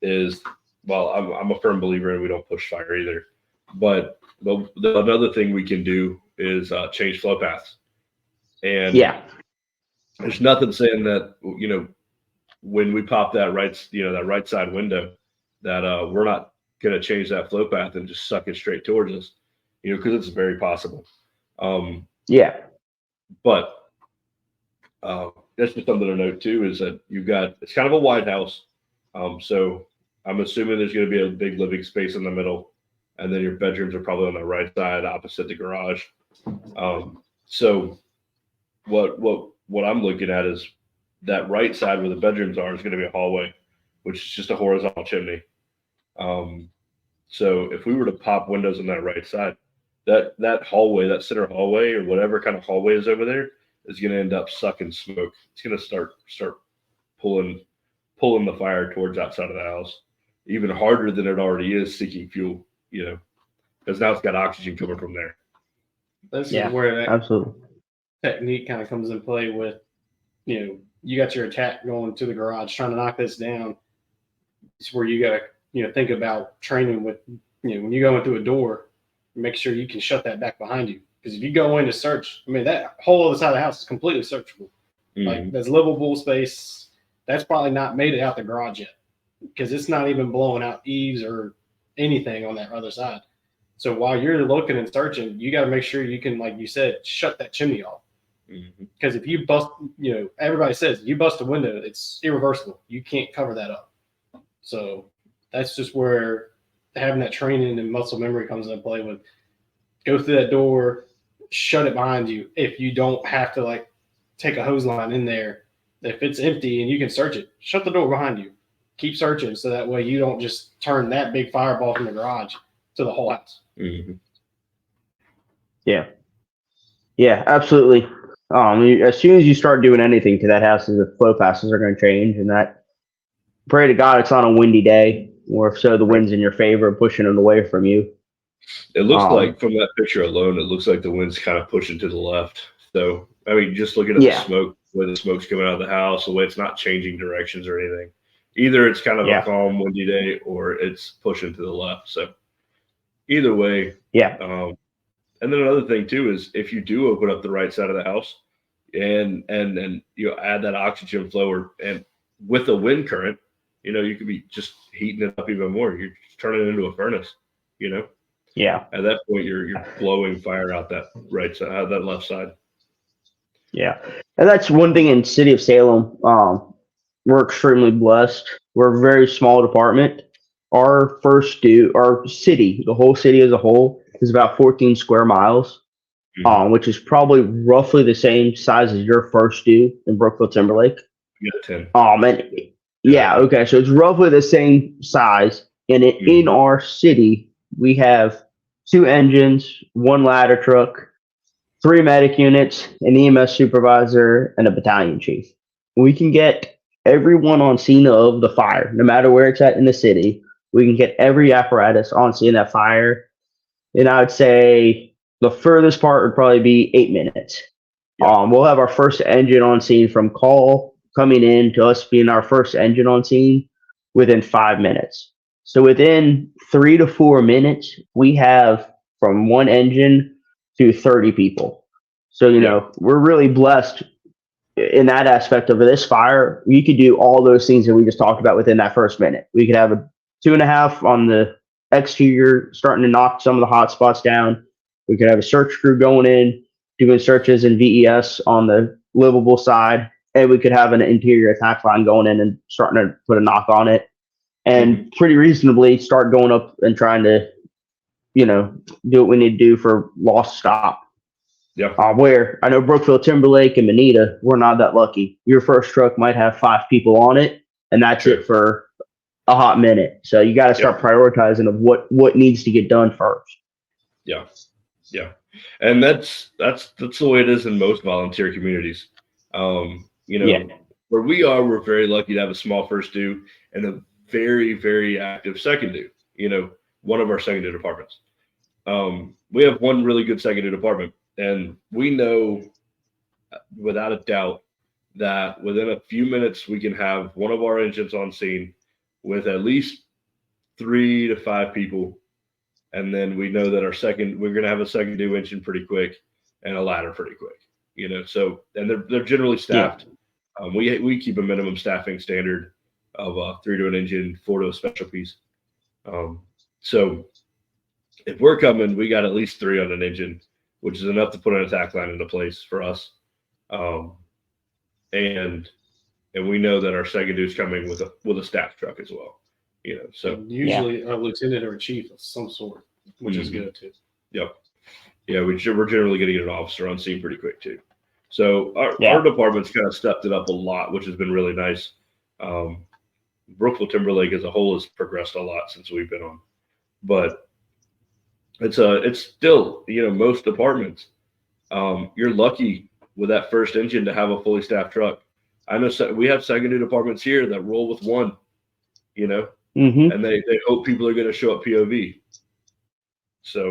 [SPEAKER 1] is, well, I'm a firm believer in we don't push fire either. But another thing we can do is change flow paths. And there's nothing saying that, when we pop that right side window, that we're not going to change that flow path and just suck it straight towards us, because it's very possible. But that's just something to note too, is that it's kind of a wide house. So I'm assuming there's going to be a big living space in the middle, and then your bedrooms are probably on the right side opposite the garage. So what I'm looking at is that right side where the bedrooms are is going to be a hallway, which is just a horizontal chimney. So if we were to pop windows on that right side, that hallway, that center hallway or whatever kind of hallway is over there is going to end up sucking smoke. It's going to start pulling the fire towards outside of the house, even harder than it already is seeking fuel, because now it's got oxygen coming from there.
[SPEAKER 4] This is where that
[SPEAKER 3] absolutely
[SPEAKER 4] technique kind of comes in play with, you got your attack going to the garage, trying to knock this down. It's where you got to, think about training with, when you go into a door, make sure you can shut that back behind you. Because if you go in to search, that whole other side of the house is completely searchable.
[SPEAKER 1] Mm-hmm.
[SPEAKER 4] Like, there's livable space. That's probably not made it out the garage yet, because it's not even blowing out eaves or anything on that other side. So while you're looking and searching, you got to make sure you can, like you said, shut that chimney off. Because if you bust, everybody says you bust a window, it's irreversible. You can't cover that up. So that's just where having that training and muscle memory comes into play with. Go through that door, shut it behind you. If you don't have to take a hose line in there, if it's empty and you can search it, shut the door behind you. Keep searching so that way you don't just turn that big fireball from the garage to the whole house.
[SPEAKER 1] Mm-hmm.
[SPEAKER 3] Yeah, absolutely. As soon as you start doing anything to that house, the flow passes are going to change, and that, pray to God it's on a windy day, or if so, the wind's in your favor, pushing it away from you.
[SPEAKER 1] It looks like from that picture alone, it looks like the wind's kind of pushing to the left. So, just looking at the smoke, the way the smoke's coming out of the house, the way it's not changing directions or anything. Either it's kind of a calm, windy day, or it's pushing to the left. So either way, and then another thing too is if you do open up the right side of the house, and you add that oxygen flow, and with the wind current, you could be just heating it up even more. You're just turning it into a furnace.
[SPEAKER 3] Yeah.
[SPEAKER 1] At that point, you're blowing fire out that right side, out that left side.
[SPEAKER 3] Yeah. And that's one thing in city of Salem. We're extremely blessed. We're a very small department. Our city, the whole city as a whole, is about 14 square miles, which is probably roughly the same size as your first due in Brookville Timberlake.
[SPEAKER 1] You got 10.
[SPEAKER 3] Okay. So it's roughly the same size. And in our city, we have 2 engines, 1 ladder truck, 3 medic units, an EMS supervisor, and a battalion chief. We can get everyone on scene of the fire, no matter where it's at in the city. We can get every apparatus on scene of that fire. And I would say the furthest part would probably be 8 minutes. We'll have our first engine on scene from call coming in to us being our first engine on scene within 5 minutes. So within 3 to 4 minutes, we have from 1 engine to 30 people. So, we're really blessed in that aspect of this fire. We could do all those things that we just talked about within that first minute. We could have a 2.5 on the exterior, starting to knock some of the hot spots down. We could have a search crew going in, doing searches in VES on the livable side. And we could have an interior attack line going in and starting to put a knock on it. And pretty reasonably start going up and trying to, do what we need to do for lost stop.
[SPEAKER 1] Yeah.
[SPEAKER 3] Where I know Brookville, Timberlake, and Manita, we're not that lucky. Your first truck might have 5 people on it, and that's it for a hot minute. So you got to start prioritizing of what needs to get done first.
[SPEAKER 1] Yeah. Yeah. And that's the way it is in most volunteer communities. Where we are, we're very lucky to have a small first due and a very, very active second due, one of our second due departments. We have one really good second due department, and we know without a doubt that within a few minutes we can have one of our engines on scene with at least 3 to 5 people. And then we know that we're going to have a second due engine pretty quick and a ladder pretty quick, so, and they're generally staffed. We keep a minimum staffing standard of 3 to an engine, 4 to a special piece. So if we're coming, we got at least 3 on an engine, which is enough to put an attack line into place for us. And we know that our second due is coming with a staff truck as well. So
[SPEAKER 4] and usually a lieutenant or a chief of some sort, which is good too.
[SPEAKER 1] Yep. Yeah, we're generally going to get an officer on scene pretty quick too. So our department's kind of stepped it up a lot, which has been really nice. Brookville Timberlake as a whole has progressed a lot since we've been on, but it's still, most departments, you're lucky with that first engine to have a fully staffed truck. I know we have second due departments here that roll with 1, and they hope people are going to show up POV. So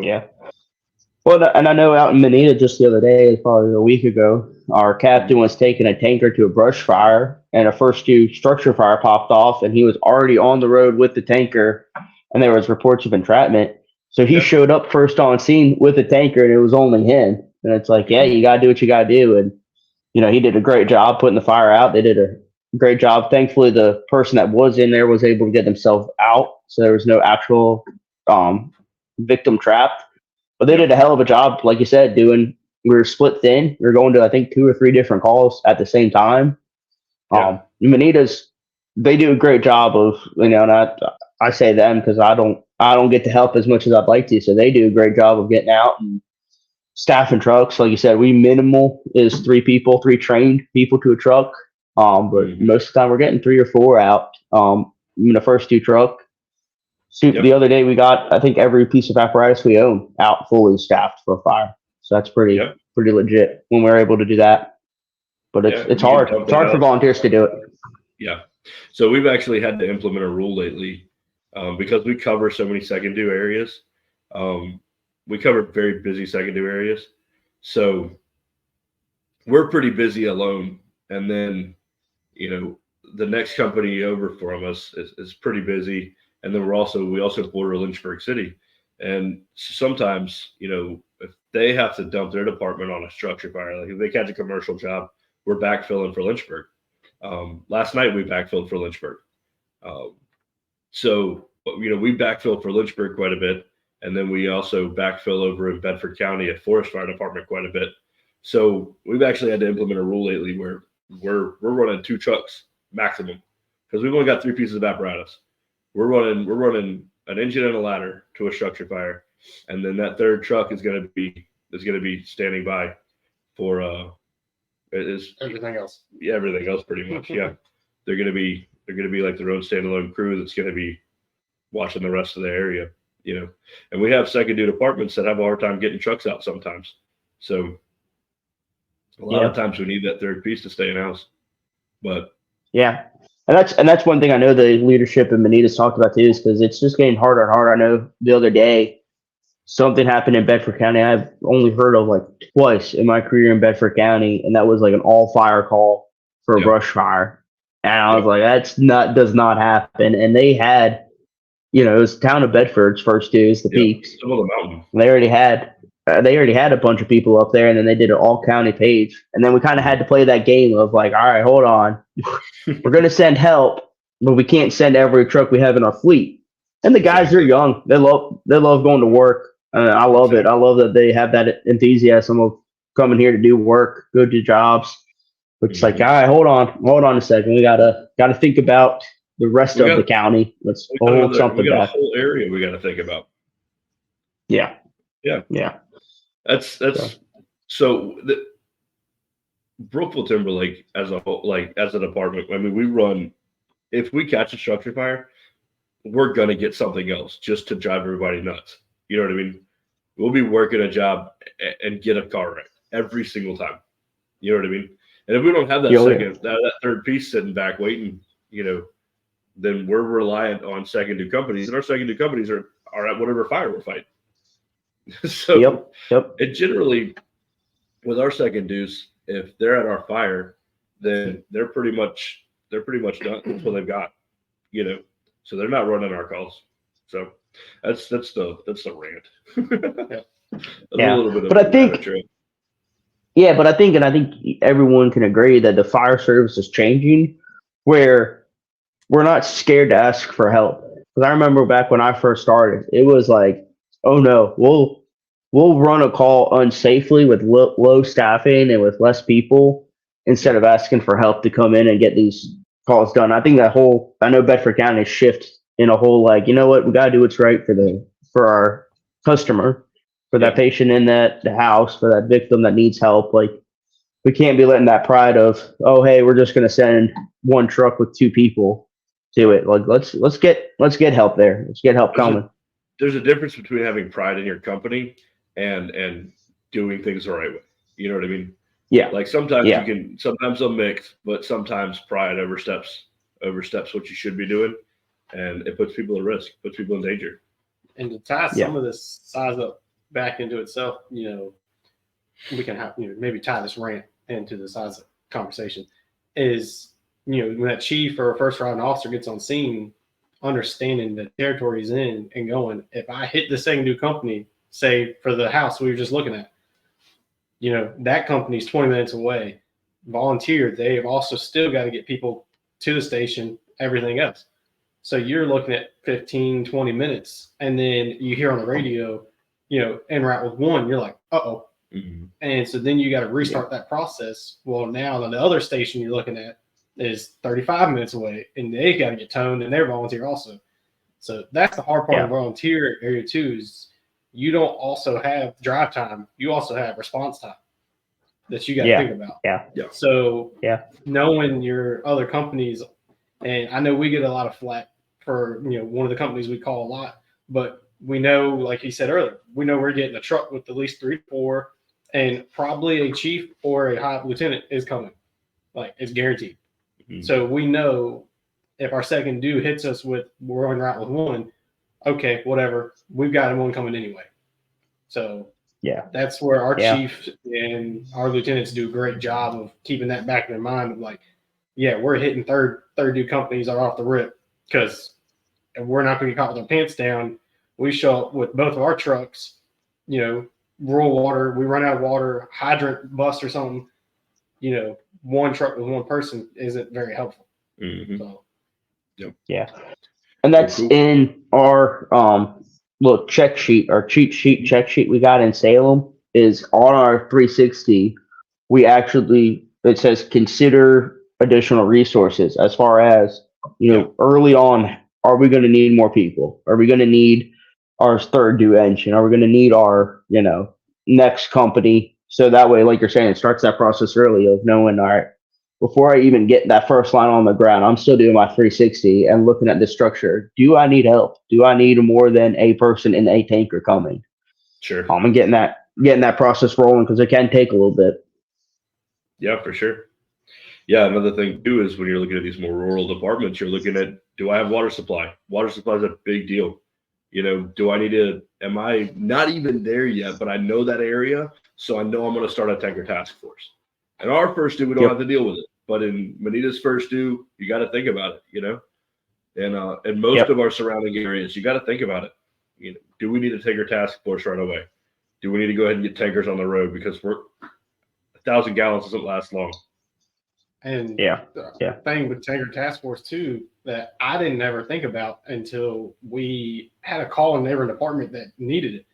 [SPEAKER 3] well, and I know out in Manita just the other day, probably a week ago, our captain was taking a tanker to a brush fire, and a first due structure fire popped off, and he was already on the road with the tanker, and there was reports of entrapment. So he showed up first on scene with the tanker, and it was only him. And it's like, you got to do what you got to do. And, he did a great job putting the fire out. They did a great job. Thankfully, the person that was in there was able to get themselves out. So there was no actual victim trapped. But they did a hell of a job, like you said, we were split thin. We were going to, I think, 2 or 3 different calls at the same time. Manita's, they do a great job of, and I say them because I don't get to help as much as I'd like to. So they do a great job of getting out and staffing trucks. Like you said, we minimal is 3 people, 3 trained people to a truck. But most of the time we're getting 3 or 4 out. In the first 2 truck. The other day we got, I think, every piece of apparatus we own out fully staffed for a fire. So that's pretty legit when we're able to do that. But it's hard. It's hard for volunteers to do it.
[SPEAKER 1] Yeah. So we've actually had to implement a rule lately because we cover so many second due areas. We cover very busy second due areas. So we're pretty busy alone and then the next company over from us is pretty busy, and then we also border Lynchburg City, and sometimes if they have to dump their department on a structure fire, like if they catch a commercial job, we're backfilling for Lynchburg. Last night we backfilled for Lynchburg. So we backfill for Lynchburg quite a bit, and then we also backfill over in Bedford County at Forest Fire Department quite a bit. So we've actually had to implement a rule lately where we're running 2 trucks maximum because we've only got 3 pieces of apparatus. We're running an engine and a ladder to a structure fire, and then that third truck is going to be standing by for is
[SPEAKER 4] everything else.
[SPEAKER 1] Yeah, everything else pretty much. Yeah, they're going to be like their own standalone crew that's going to be watching the rest of the area. And we have second due departments that have a hard time getting trucks out sometimes. So a lot of times we need that third piece to stay in house. But
[SPEAKER 3] yeah, and that's one thing I know the leadership in Manita's talked about too, is because it's just getting harder and harder. I know the other day something happened in Bedford County I've only heard of like twice in my career in Bedford County, and that was like an all fire call for a brush fire. And I was like, does not happen. And they had, it was town of Bedford's first two, is the Peaks.
[SPEAKER 1] Some of the mountain.
[SPEAKER 3] They already had a bunch of people up there, and then they did an all county page. And then we kind of had to play that game of like, all right, hold on, we're going to send help, but we can't send every truck we have in our fleet. And the guys are young; they love going to work. I love it. I love that they have that enthusiasm of coming here to do work, go to jobs. It's like, all right, hold on a second. We gotta think about the rest of the county. Let's hold something back.
[SPEAKER 1] We got a whole area we got to think about.
[SPEAKER 3] Yeah.
[SPEAKER 1] That's so. Brookville Timberlake as a whole, like as a department. I mean, we run. If we catch a structure fire, we're gonna get something else just to drive everybody nuts. You know what I mean? We'll be working a job and get a car wreck every single time. You know what I mean? And if we don't have that that third piece sitting back waiting, then we're reliant on second due companies, and our second due companies are at whatever fire we're fighting. So it generally, with our second dues, if they're at our fire, then they're pretty much done. That's what they've got, So they're not running our calls. So that's the rant. A little bit of
[SPEAKER 3] but I think everyone can agree that the fire service is changing, where we're not scared to ask for help. Because I remember back when I first started, it was like, oh no, we'll run a call unsafely with low staffing and with less people instead of asking for help to come in and get these calls done. I think I know Bedford County shift in a whole, like, you know what, we got to do what's right for our customer, for that patient in the house, for that victim that needs help. Like, we can't be letting that pride of, oh, hey, we're just going to send one truck with 2 people to it. Like, let's get help there. Let's get help coming.
[SPEAKER 1] There's a difference between having pride in your company and doing things the right way. You know what I mean?
[SPEAKER 3] Yeah.
[SPEAKER 1] Like sometimes sometimes they'll mix, but sometimes pride oversteps what you should be doing, and it puts people at risk, puts people in danger.
[SPEAKER 4] And to tie some of this size up back into itself, we can have maybe tie this rant into the size of conversation. Is when that chief or first responding officer gets on scene, understanding the territory he's in and going, if I hit the second due company, say for the house we were just looking at, that company's 20 minutes away, volunteer, they have also still got to get people to the station, everything else. So you're looking at 15, 20 minutes, and then you hear on the radio, en route with one, you're like, uh-oh. Mm-hmm. And so then you got to restart that process. Well, now on the other station you're looking at is 35 minutes away, and they got to get toned, and they're volunteer also. So that's the hard part of volunteer area too, is you don't also have drive time. You also have response time that you got to think about. So knowing your other companies, and I know we get a lot of flack for, one of the companies we call a lot, but we know, like he said earlier, we know we're getting a truck with at least 3 to 4, and probably a chief or a high lieutenant is coming. Like, it's guaranteed. Mm-hmm. So we know if our second due hits us with, we're on route with one, okay, whatever, we've got one coming anyway. So
[SPEAKER 3] Yeah.
[SPEAKER 4] That's where our
[SPEAKER 3] Yeah.
[SPEAKER 4] chief and our lieutenants do a great job of keeping that back in their mind of like, yeah, we're hitting third due companies are off the rip because we're not going to get caught with our pants down. We show up with both of our trucks, rural water. We run out of water, hydrant bust or something. One truck with one person isn't very helpful.
[SPEAKER 1] Mm-hmm.
[SPEAKER 4] So,
[SPEAKER 3] Yeah. And that's
[SPEAKER 1] cool.
[SPEAKER 3] in our little check sheet, our cheat sheet check sheet we got in Salem is on our 360. We actually, it says consider additional resources as far as, early on, are we going to need more people? Are we going to need our third due engine? Are we going to need our, next company? So that way, like you're saying, it starts that process early of knowing, all right, before I even get that first line on the ground, I'm still doing my 360 and looking at the structure. Do I need help? Do I need more than a person in a tanker coming?
[SPEAKER 1] Sure.
[SPEAKER 3] And getting that process rolling because it can take a little bit.
[SPEAKER 1] Yeah, for sure. Yeah, another thing too is when you're looking at these more rural departments, you're looking at, do I have water supply? Water supply is a big deal. Do I need to, am I not even there yet, but I know that area, so I know I'm going to start a tanker task force. And our first due, we don't have to deal with it. But in Manita's first due, you got to think about it, and most of our surrounding areas, you got to think about it. Do we need a tanker task force right away? Do we need to go ahead and get tankers on the road because 1,000 gallons doesn't last long.
[SPEAKER 4] And the thing with Tanker Task Force too that I didn't ever think about until we had a call in their department that needed it.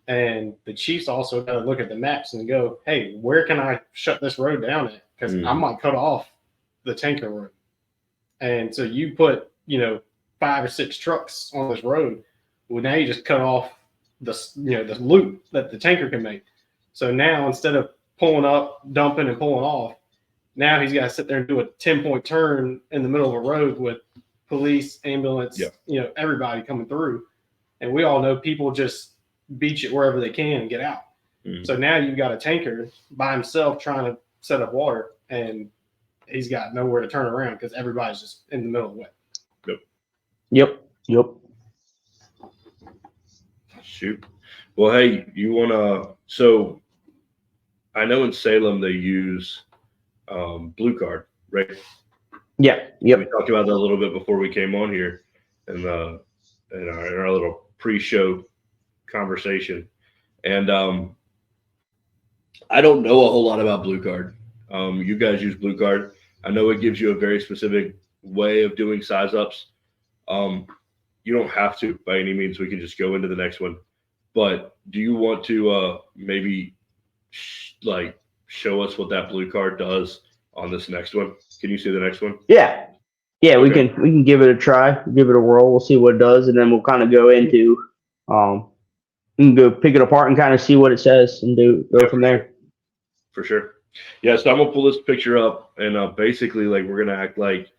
[SPEAKER 4] And the chiefs also got to look at the maps and go, hey, where can I shut this road down at? Because I might cut off the tanker road. And so you put, 5 or 6 trucks on this road. Well, now you just cut off the loop that the tanker can make. So now instead of pulling up, dumping, and pulling off, now he's got to sit there and do a 10-point turn in the middle of a road with police, ambulance, everybody coming through. And we all know people just beach it wherever they can and get out. So now you've got a tanker by himself trying to set up water, and he's got nowhere to turn around because everybody's just in the middle of it.
[SPEAKER 3] Yep.
[SPEAKER 1] Shoot. Well, hey, you want to, so I know in Salem they use Blue Card, right?
[SPEAKER 3] Yeah.
[SPEAKER 1] We talked about that a little bit before we came on here in our little pre-show conversation. And I don't know a whole lot about Blue Card. You guys use Blue Card. I know it gives you a very specific way of doing size ups. You don't have to by any means. We can just go into the next one. But do you want to maybe show us what that Blue Card does on this next one? Can you see the next one?
[SPEAKER 3] Yeah. Okay. we can give it a try, give it a whirl. We'll see what it does, and then we'll kind of go into we can go pick it apart and kind of see what it says and go from there.
[SPEAKER 1] For sure. Yeah, so I'm gonna pull this picture up, and basically, we're gonna act like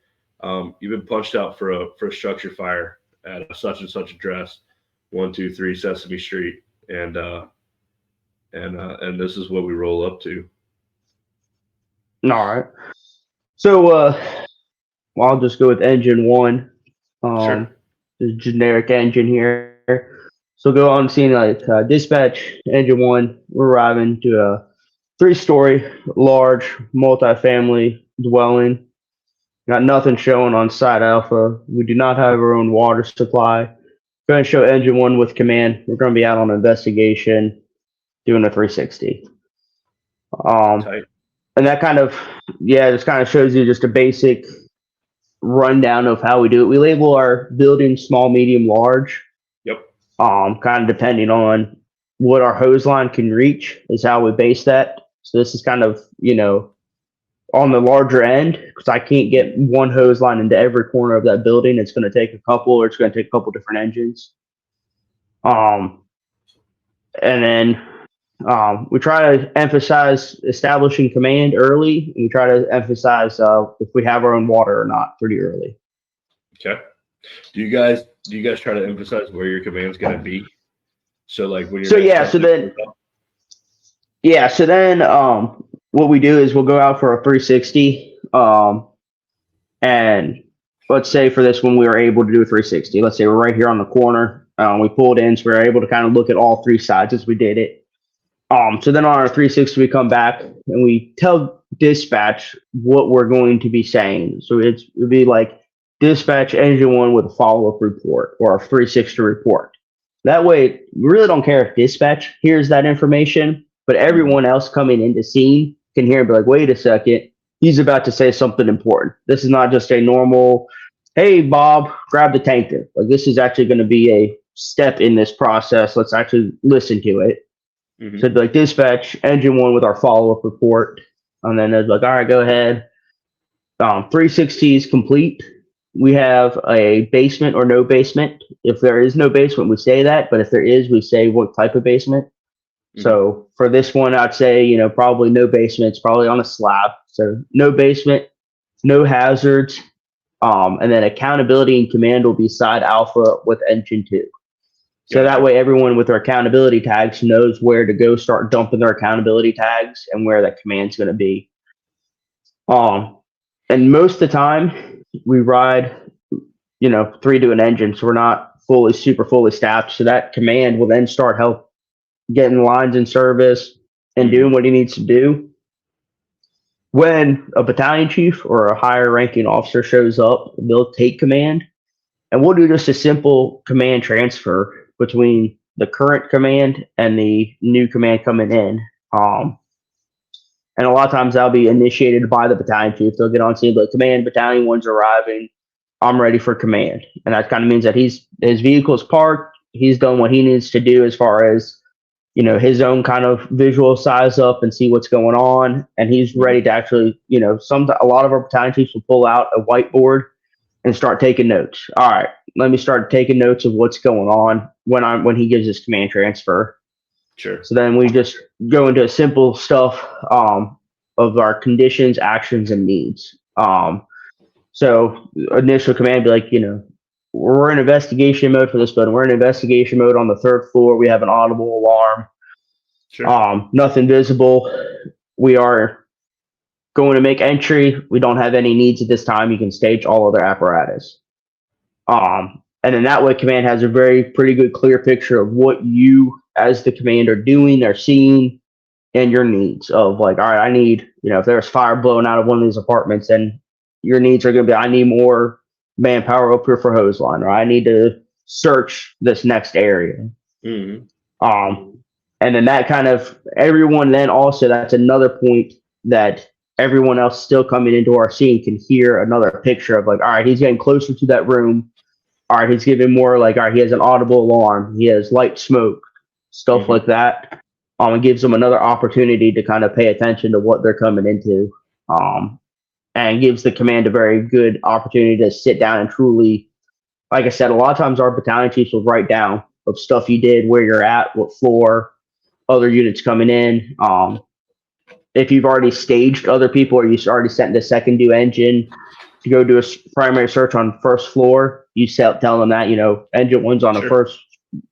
[SPEAKER 1] you've been punched out for a structure fire at such and such address, 123 Sesame Street, and this is what we roll up to.
[SPEAKER 3] All right. So I'll just go with engine 1.
[SPEAKER 1] Sure.
[SPEAKER 3] The generic engine here. So go on scene dispatch engine 1. We're arriving to a 3-story large multifamily dwelling. Got nothing showing on site alpha. We do not have our own water supply. Going to show engine 1 with command. We're going to be out on investigation, doing a 360.
[SPEAKER 1] Tight.
[SPEAKER 3] And that just kind of shows you just a basic rundown of how we do it. We label our building small, medium, large.
[SPEAKER 1] Yep.
[SPEAKER 3] Kind of depending on what our hose line can reach is how we base that. So this is kind of, on the larger end, because I can't get one hose line into every corner of that building. It's going to take a couple, or it's going to take a couple different engines. And then we try to emphasize establishing command early, and we try to emphasize if we have our own water or not pretty early.
[SPEAKER 1] Okay. Do you guys try to emphasize where your command's going to be? So when you're
[SPEAKER 3] so then what we do is we'll go out for a 360, and let's say for this one we were able to do a 360. Let's say we're right here on the corner. We pulled in, so we were able to kind of look at all 3 sides as we did it. So then on our 360, we come back and we tell dispatch what we're going to be saying. So it would be like dispatch engine one with a follow-up report or a 360 report. That way, we really don't care if dispatch hears that information, but everyone else coming into scene can hear and be like, wait a second, he's about to say something important. This is not just a normal, hey, Bob, grab the tanker. Like, this is actually going to be a step in this process. Let's actually listen to it.
[SPEAKER 1] Mhm.
[SPEAKER 3] So it'd be like dispatch engine one with our follow-up report. And then it's like, all right, go ahead. 360 is complete. We have a basement or no basement. If there is no basement, we say that. But if there is, we say what type of basement. So for this one, I'd say, probably no basement. It's probably on a slab. So no basement, no hazards. And then accountability and command will be side alpha with engine two. So that way, everyone with their accountability tags knows where to go start dumping their accountability tags and where that command's going to be. And most of the time, we ride, 3 to an engine, so we're not super fully staffed. So that command will then start help getting lines in service and doing what he needs to do. When a battalion chief or a higher ranking officer shows up, they'll take command, and we'll do just a simple command transfer between the current command and the new command coming in. And a lot of times that'll be initiated by the battalion chief. They'll get on scene, but command battalion one's arriving. I'm ready for command. And that kind of means that his vehicle is parked. He's done what he needs to do as far as, his own kind of visual size up and see what's going on. And he's ready to actually, a lot of our battalion chiefs will pull out a whiteboard and start taking notes. All right, let me start taking notes of what's going on when he gives his command transfer.
[SPEAKER 1] Sure.
[SPEAKER 3] So then we just go into simple stuff of our conditions, actions, and needs. So initial command be like, we're in investigation mode for this building. We're in investigation mode on the 3rd floor. We have an audible alarm.
[SPEAKER 1] Sure.
[SPEAKER 3] Nothing visible. We are going to make entry. We don't have any needs at this time. You can stage all other apparatus. And then that way, command has a pretty good, clear picture of what you, as the command, are doing, are seeing, and your needs of like, all right, I need, if there's fire blowing out of one of these apartments, then your needs are going to be, I need more manpower up here for hose line, or I need to search this next area. And then that kind of everyone then also, that's another point that everyone else still coming into our scene can hear another picture of like, all right, he's getting closer to that room. All right, he's giving more like, all right, he has an audible alarm. He has light smoke, stuff like that. It gives them another opportunity to kind of pay attention to what they're coming into. And gives the command a very good opportunity to sit down and truly, like I said, a lot of times our battalion chiefs will write down of stuff you did, where you're at, what floor, other units coming in. If you've already staged other people or you already sent the second due engine to go do a primary search on 1st floor, you tell them that, engine one's on the first,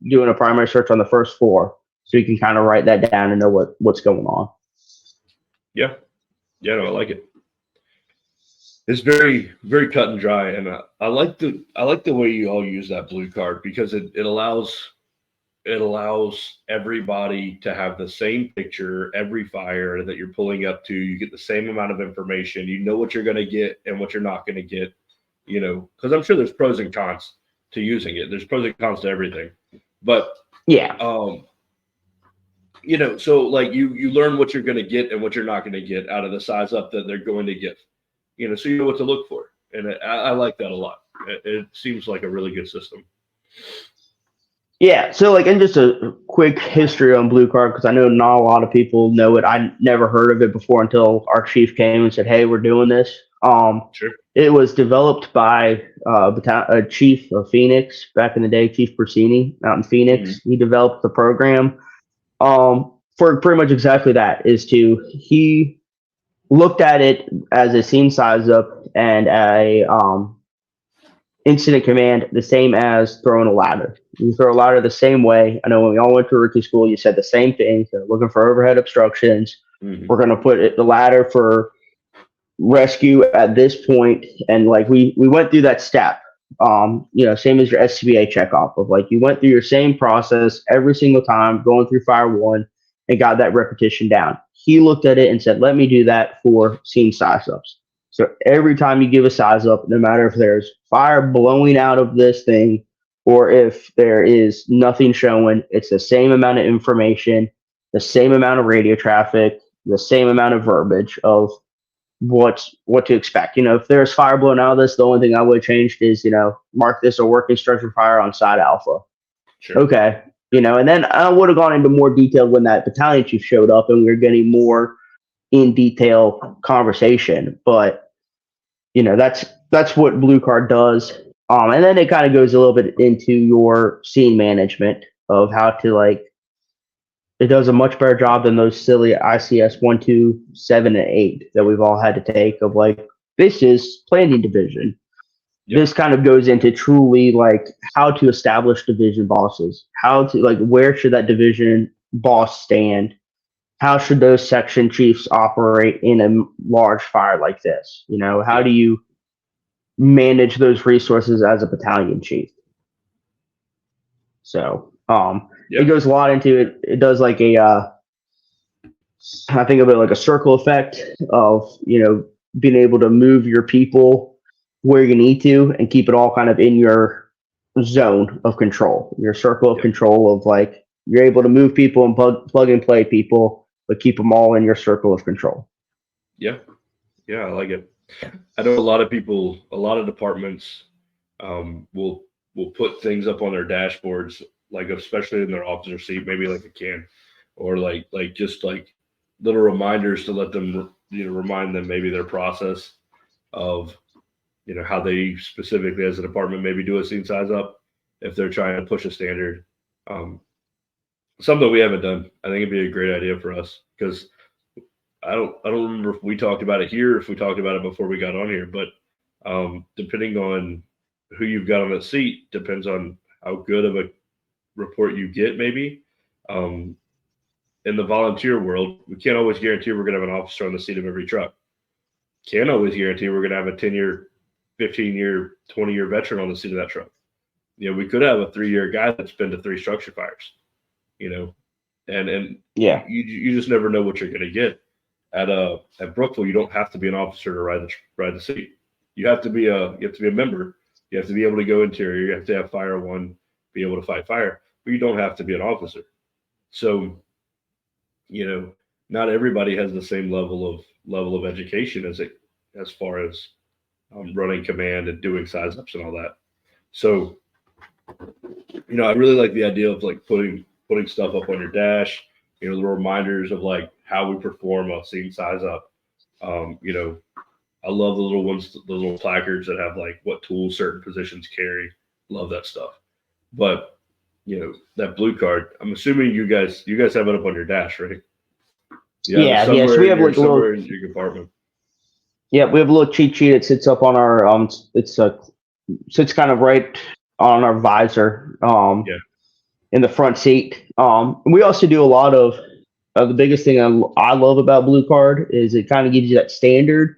[SPEAKER 3] doing a primary search on the 1st floor. So you can kind of write that down and know what's going on.
[SPEAKER 1] Yeah. Yeah, no, I like it. It's very, very cut and dry, and I like the way you all use that blue card because it allows everybody to have the same picture every fire that you're pulling up to. You get the same amount of information. You know what you're going to get and what you're not going to get. Because I'm sure there's pros and cons to using it. There's pros and cons to everything, but
[SPEAKER 3] yeah.
[SPEAKER 1] So like you learn what you're going to get and what you're not going to get out of the size up that they're going to give. So you know what to look for. And I like that a lot. It seems like a really good system.
[SPEAKER 3] Yeah. So and just a quick history on Blue Card, because I know not a lot of people know it. I never heard of it before until our chief came and said, hey, we're doing this.
[SPEAKER 1] Sure.
[SPEAKER 3] It was developed by a chief of Phoenix back in the day, Chief Persini out in Phoenix. He developed the program for pretty much exactly that, he looked at it as a scene size up and a incident command the same as throwing a ladder. You throw a ladder the same way. I know when we all went to rookie school, you said the same thing. So looking for overhead obstructions. We're going to put the ladder for rescue at this point. And we went through that step. Same as your SCBA checkoff of you went through your same process every single time going through fire one. and got that repetition down. He looked at it and said, let me do that for scene size ups. So every time you give a size up, no matter if there's fire blowing out of this thing or if there is nothing showing, it's the same amount of information, the same amount of radio traffic, the same amount of verbiage of what to expect. If there's fire blowing out of this, the only thing I would have changed is, mark this a working structure fire on side alpha.
[SPEAKER 1] Sure.
[SPEAKER 3] Okay. And then I would have gone into more detail when that battalion chief showed up and we were getting more in detail conversation. But, that's what Blue Card does. And then it kind of goes a little bit into your scene management of how to it does a much better job than those silly ICS 1, 2, 7, and 8 that we've all had to take of this is planning division. Yep. This kind of goes into truly how to establish division bosses, how to where should that division boss stand? How should those section chiefs operate in a large fire like this? How do you manage those resources as a battalion chief? So, It goes a lot into it. It does I think of it like a circle effect of, being able to move your people where you need to and keep it all kind of in your zone of control, your circle of control of you're able to move people and plug and play people, but keep them all in your circle of control.
[SPEAKER 1] Yeah. Yeah, I like it. I know a lot of people, a lot of departments will put things up on their dashboards, especially in their officer seat, maybe a can, or just little reminders to let them, remind them maybe their process of, how they specifically as a department maybe do a scene size up if they're trying to push a standard. Something we haven't done. I think it'd be a great idea for us because I don't remember if we talked about it here, if we talked about it before we got on here, but depending on who you've got on that seat depends on how good of a report you get. Maybe in the volunteer world, we can't always guarantee we're going to have an officer on the seat of every truck. Can't always guarantee we're going to have a 10-year, 15-year, 20-year veteran on the seat of that truck. We could have a 3-year guy that's been to 3 structure fires, and
[SPEAKER 3] yeah,
[SPEAKER 1] you just never know what you're going to get. At Brookville, you don't have to be an officer to ride the seat. You have to be a member. You have to be able to go interior. You have to have Fire 1, be able to fight fire, but you don't have to be an officer. So, not everybody has the same level of education as far as running command and doing size ups and all that. So, I really like the idea of putting stuff up on your dash, the reminders of how we perform a scene size up. I love the little ones, the little placards that have what tools certain positions carry. Love that stuff. But that Blue Card, I'm assuming you guys have it up on your dash, right?
[SPEAKER 3] Yeah. So we have
[SPEAKER 1] somewhere in your compartment.
[SPEAKER 3] Yeah, we have a little cheat sheet. It sits up on our sits kind of right on our visor. In the front seat. We also do a lot of the biggest thing I love about Blue Card is it kind of gives you that standard,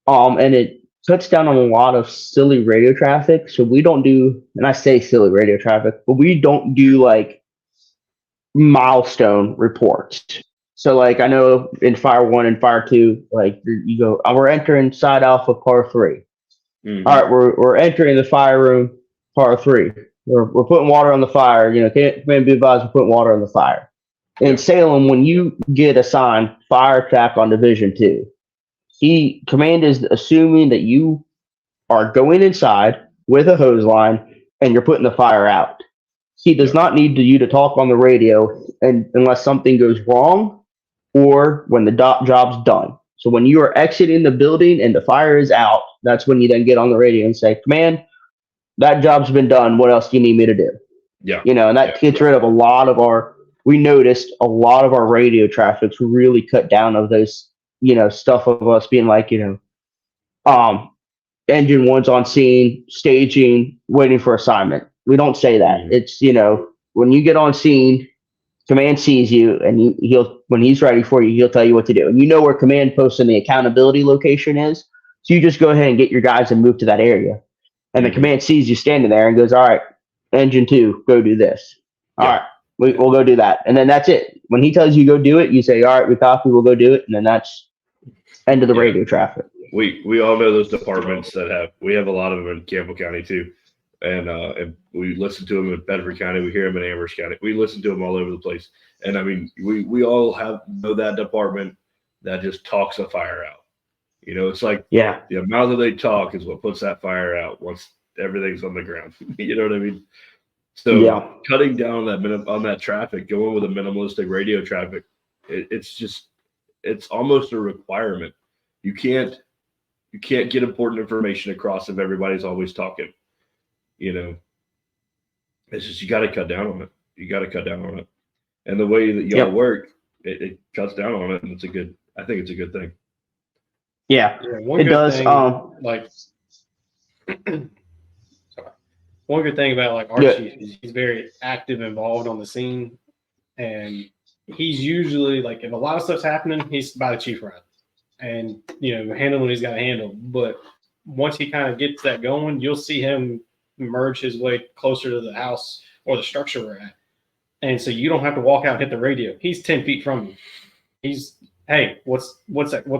[SPEAKER 3] and it cuts down on a lot of silly radio traffic. So we don't do, and I say silly radio traffic, but we don't do milestone reports. So I know in Fire 1 and Fire 2, you go, we're entering side alpha par 3.
[SPEAKER 1] Mm-hmm.
[SPEAKER 3] All right, we're entering the fire room par 3. We're putting water on the fire. Command be advised, we're putting water on the fire. In Salem, when you get assigned fire attack on Division 2, command is assuming that you are going inside with a hose line and you're putting the fire out. He does not need you to talk on the radio unless something goes wrong or when the job's done. So when you are exiting the building and the fire is out, that's when you then get on the radio and say, command, that job's been done. What else do you need me to do?
[SPEAKER 1] Yeah.
[SPEAKER 3] And that gets rid of a lot of we noticed a lot of our radio traffics really cut down of those, stuff of us being engine 1's on scene, staging, waiting for assignment. We don't say that.
[SPEAKER 1] Mm-hmm.
[SPEAKER 3] It's, when you get on scene, command sees you and when he's ready for you, he'll tell you what to do. And where command post in the accountability location is. So you just go ahead and get your guys and move to that area. And the command sees you standing there and goes, all right, engine 2, go do this. All right, we'll go do that. And then that's it. when he tells you go do it, you say, all right, we copy, we'll go do it. And then that's end of the radio traffic.
[SPEAKER 1] We all know those departments we have a lot of them in Campbell County too. And we listen to them in Bedford County. We hear them in Amherst County. We listen to them all over the place. And I mean, we all know that department that just talks a fire out. You know, it's like the amount that they talk is what puts that fire out once everything's on the ground. You know what I mean? So cutting down on that traffic, going with a minimalistic radio traffic, it's almost a requirement. You can't get important information across if everybody's always talking. You know, it's just you got to cut down on it. You got to cut down on it, and the way that y'all work, it cuts down on it, and I think it's a good thing.
[SPEAKER 3] Yeah, it does.
[SPEAKER 4] One good thing about like Archie is he's very active, involved on the scene, and he's usually like if a lot of stuff's happening, he's by the chief round, and handling what he's got to handle. But once he kind of gets that going, you'll see him merge his way closer to the house or the structure we're at. And so you don't have to walk out and hit the radio. He's 10 feet from you. He's, hey, what's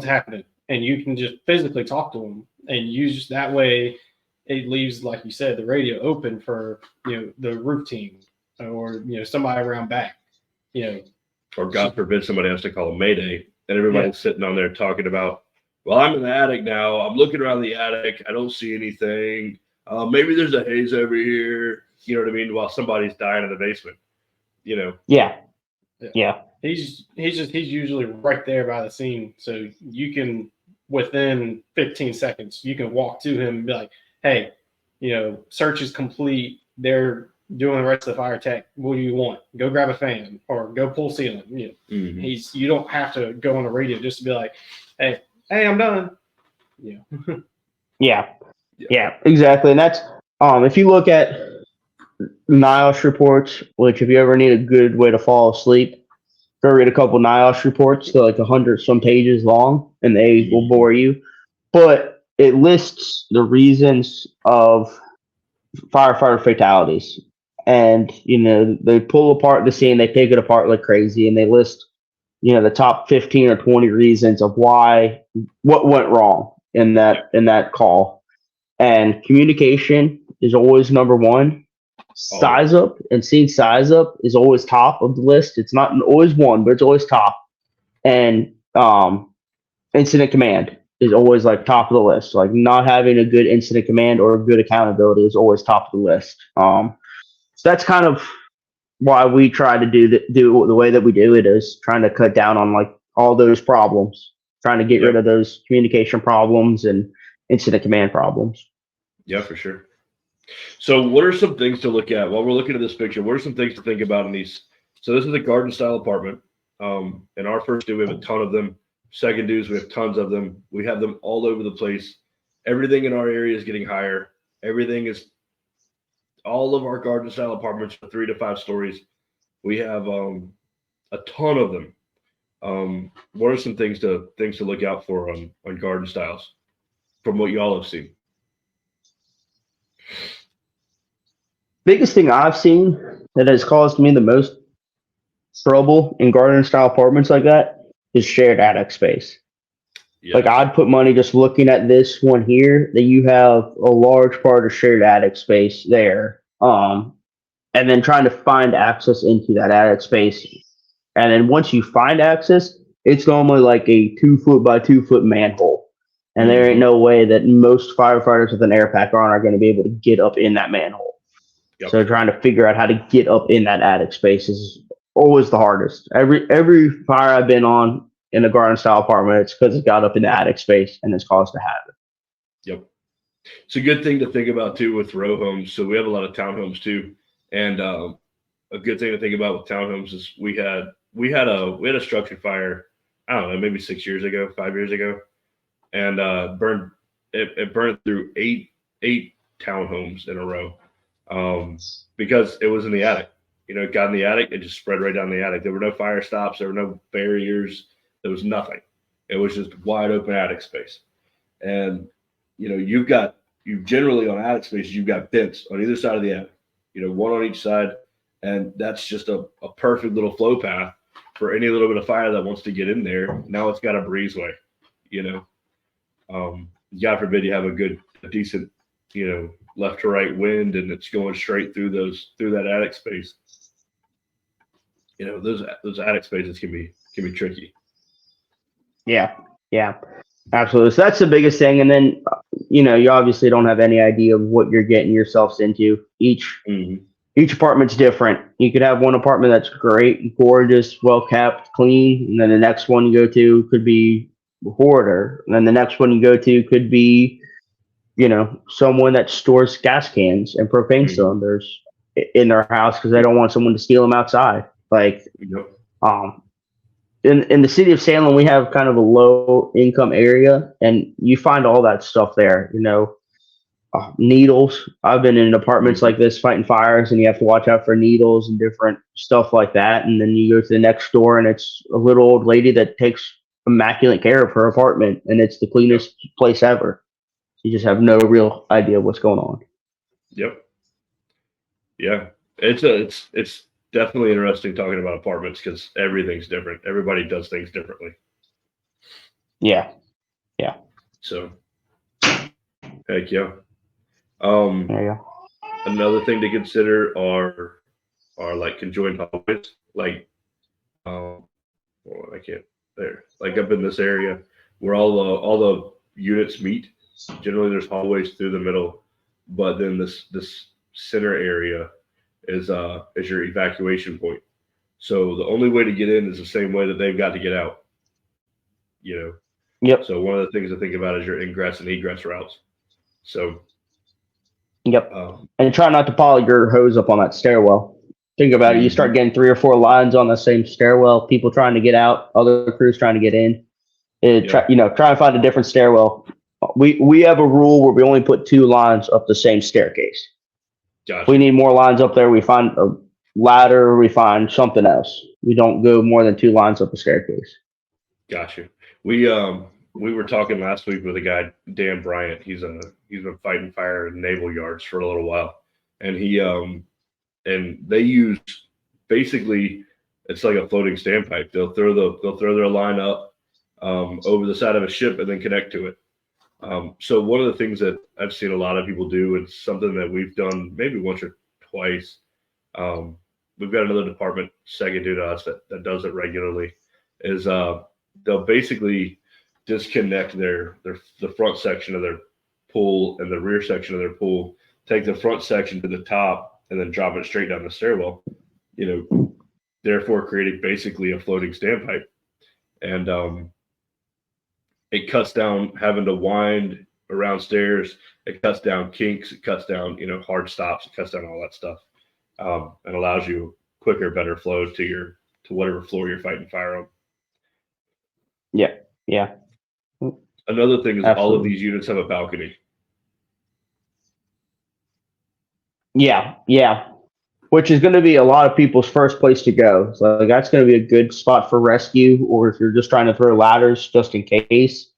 [SPEAKER 4] happening? And you can just physically talk to him and use that way. It leaves, like you said, the radio open for, the roof team or, somebody around back,
[SPEAKER 1] Or God forbid somebody has to call a mayday and everybody's sitting on there talking about, well, I'm in the attic now. I'm looking around the attic. I don't see anything. Maybe there's a haze over here, you know what I mean? While somebody's dying in the basement,
[SPEAKER 3] Yeah.
[SPEAKER 4] He's usually right there by the scene. So you can, within 15 seconds, you can walk to him and be like, hey, search is complete. They're doing the rest of the fire tech. What do you want? Go grab a fan or go pull ceiling. You don't have to go on the radio just to be like, hey, I'm done.
[SPEAKER 3] Yeah, exactly. And that's if you look at NIOSH reports, which if you ever need a good way to fall asleep, go read a couple NIOSH reports. They're like 100 some pages long, and they will bore you. But it lists the reasons of firefighter fatalities, and they pull apart the scene, they take it apart like crazy, and they list the top 15 or 20 reasons of what went wrong in that call. And communication is always number one. Size up and seeing size up is always top of the list. It's not always one, but it's always top. And incident command is always like top of the list. Like not having a good incident command or good accountability is always top of the list. So that's kind of why we try to do it the way that we do it, is trying to cut down on like all those problems, trying to get rid of those communication problems and incident command problems.
[SPEAKER 1] Yeah, for sure. So what are some things to look at while we're looking at this picture? What are some things to think about in these? So this is a garden style apartment. In our first do, we have a ton of them. Second dues, we have tons of them. We have them all over the place. Everything in our area is getting higher. All of our garden style apartments are 3 to 5 stories. We have a ton of them. What are some things to look out for on garden styles from what y'all have seen?
[SPEAKER 3] Biggest thing I've seen that has caused me the most trouble in garden style apartments like that is shared attic space. Yes. Like I'd put money just looking at this one here that you have a large part of shared attic space there. And then trying to find access into that attic space. And then once you find access, it's normally like a 2 foot by 2 foot manhole. And there ain't no way that most firefighters with an air pack on are going to be able to get up in that manhole. Yep. So trying to figure out how to get up in that attic space is always the hardest. Every fire I've been on in a garden style apartment, it's because it got up in the attic space and it's caused a hazard.
[SPEAKER 1] Yep. It's a good thing to think about too with row homes. So we have a lot of townhomes too. And a good thing to think about with townhomes is we had a structure fire, I don't know, maybe 5 years ago. And it burned through eight townhomes in a row because it was in the attic. It got in the attic, it just spread right down the attic. There were no fire stops, there were no barriers, there was nothing. It was just wide open attic space. And you generally on attic space, you've got vents on either side of the attic, one on each side, and that's just a perfect little flow path for any little bit of fire that wants to get in there, now it's got a breezeway, you know. God forbid you have a decent, you know, left to right wind and it's going straight through that attic space. You know, those attic spaces can be tricky.
[SPEAKER 3] Yeah, yeah, absolutely. So that's the biggest thing. And then, you obviously don't have any idea of what you're getting yourselves into. Each apartment's different. You could have one apartment that's great, gorgeous, well kept, clean, and then the next one you go to could be a hoarder. And then the next one you go to could be, someone that stores gas cans and propane cylinders in their house because they don't want someone to steal them outside. Like, in the city of Salem, we have kind of a low income area, and you find all that stuff there. Needles. I've been in apartments like this fighting fires, and you have to watch out for needles and different stuff like that. And then you go to the next door, and it's a little old lady that takes immaculate care of her apartment, and it's the cleanest place ever. You just have no real idea what's going on.
[SPEAKER 1] Yep. Yeah, it's definitely interesting talking about apartments because everything's different. Everybody does things differently.
[SPEAKER 3] Yeah.
[SPEAKER 1] So, heck yeah.
[SPEAKER 3] There you go.
[SPEAKER 1] Another thing to consider are like conjoined hallways. Like, well, I can't there. Like up in this area where all the units meet. Generally, there's hallways through the middle, but then this center area is your evacuation point. So the only way to get in is the same way that they've got to get out.
[SPEAKER 3] Yep.
[SPEAKER 1] So one of the things to think about is your ingress and egress routes. So.
[SPEAKER 3] Yep. And try not to pile your hose up on that stairwell. Think about it. You start getting 3 or 4 lines on the same stairwell. People trying to get out, other crews trying to get in. Try and find a different stairwell. We have a rule where we only put 2 lines up the same staircase.
[SPEAKER 1] Gotcha.
[SPEAKER 3] If we need more lines up there, we find a ladder, we find something else. We don't go more than 2 lines up a staircase.
[SPEAKER 1] Gotcha. We were talking last week with a guy, Dan Bryant. He's been fighting fire in naval yards for a little while, and and they use basically it's like a floating standpipe. They'll throw their line up over the side of a ship and then connect to it. So one of the things that I've seen a lot of people do, and something that we've done maybe once or twice, we've got another department second to us that does it regularly, is they'll basically disconnect the front section of their pool and the rear section of their pool, take the front section to the top, and then drop it straight down the stairwell, therefore creating basically a floating standpipe. And it cuts down having to wind around stairs. It cuts down kinks. It cuts down, hard stops. It cuts down all that stuff, and allows you quicker, better flow to whatever floor you're fighting fire on.
[SPEAKER 3] Yeah.
[SPEAKER 1] Another thing is
[SPEAKER 3] Absolutely.
[SPEAKER 1] all of these units have a balcony.
[SPEAKER 3] Yeah. Which is going to be a lot of people's first place to go. So that's going to be a good spot for rescue, or if you're just trying to throw ladders just in case,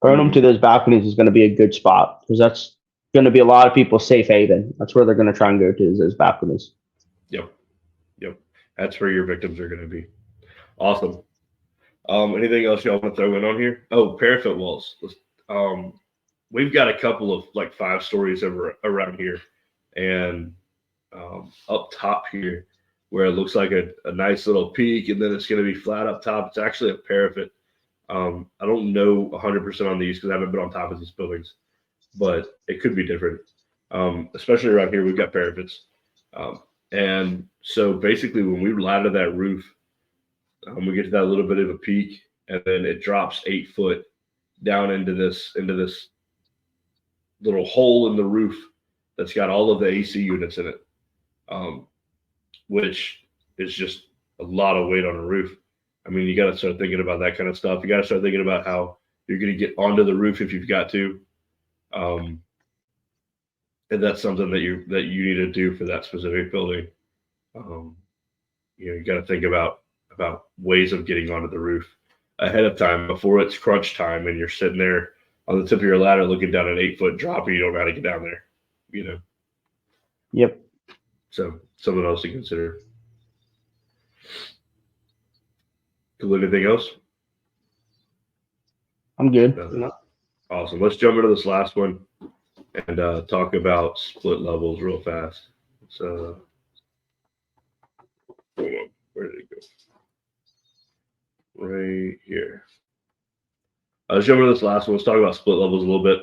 [SPEAKER 3] throwing them to those balconies is going to be a good spot because that's going to be a lot of people's safe haven. That's where they're going to try and go to, is those balconies.
[SPEAKER 1] Yep. That's where your victims are going to be. Awesome. Anything else y'all want to throw in on here? Oh, parapet walls. We've got a couple of like 5 stories around here, and up top here, where it looks like a nice little peak, and then it's going to be flat up top. It's actually a parapet. I don't know 100% on these because I haven't been on top of these buildings, but it could be different. Especially around here, we've got parapets, and so basically when we ladder that roof. We get to that little bit of a peak, and then it drops 8 foot down into this little hole in the roof that's got all of the AC units in it, which is just a lot of weight on a roof. I mean, you got to start thinking about that kind of stuff. You got to start thinking about how you're going to get onto the roof if you've got to, and that's something that you need to do for that specific building. You got to think about ways of getting onto the roof ahead of time before it's crunch time and you're sitting there on the tip of your ladder looking down an 8 foot drop and you don't know how to get down there,
[SPEAKER 3] Yep.
[SPEAKER 1] So something else to consider. Cool. Anything else?
[SPEAKER 3] I'm good.
[SPEAKER 1] Nothing.
[SPEAKER 4] No.
[SPEAKER 1] Awesome. Let's jump into this last one and talk about split levels real fast. So, hold on. Where did it go? Right here. Let's jump into this last one. Let's talk about split levels a little bit.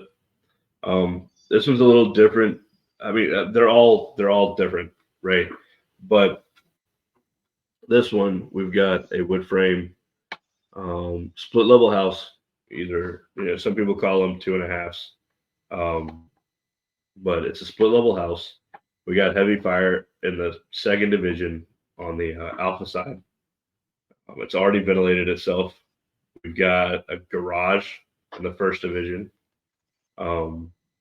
[SPEAKER 1] This one's a little different. I mean, they're all different, right? But this one, we've got a wood frame split level house. Either some people call them 2.5s, but it's a split level house. We got heavy fire in the second division on the alpha side. It's already ventilated itself. We've got a garage in the first division.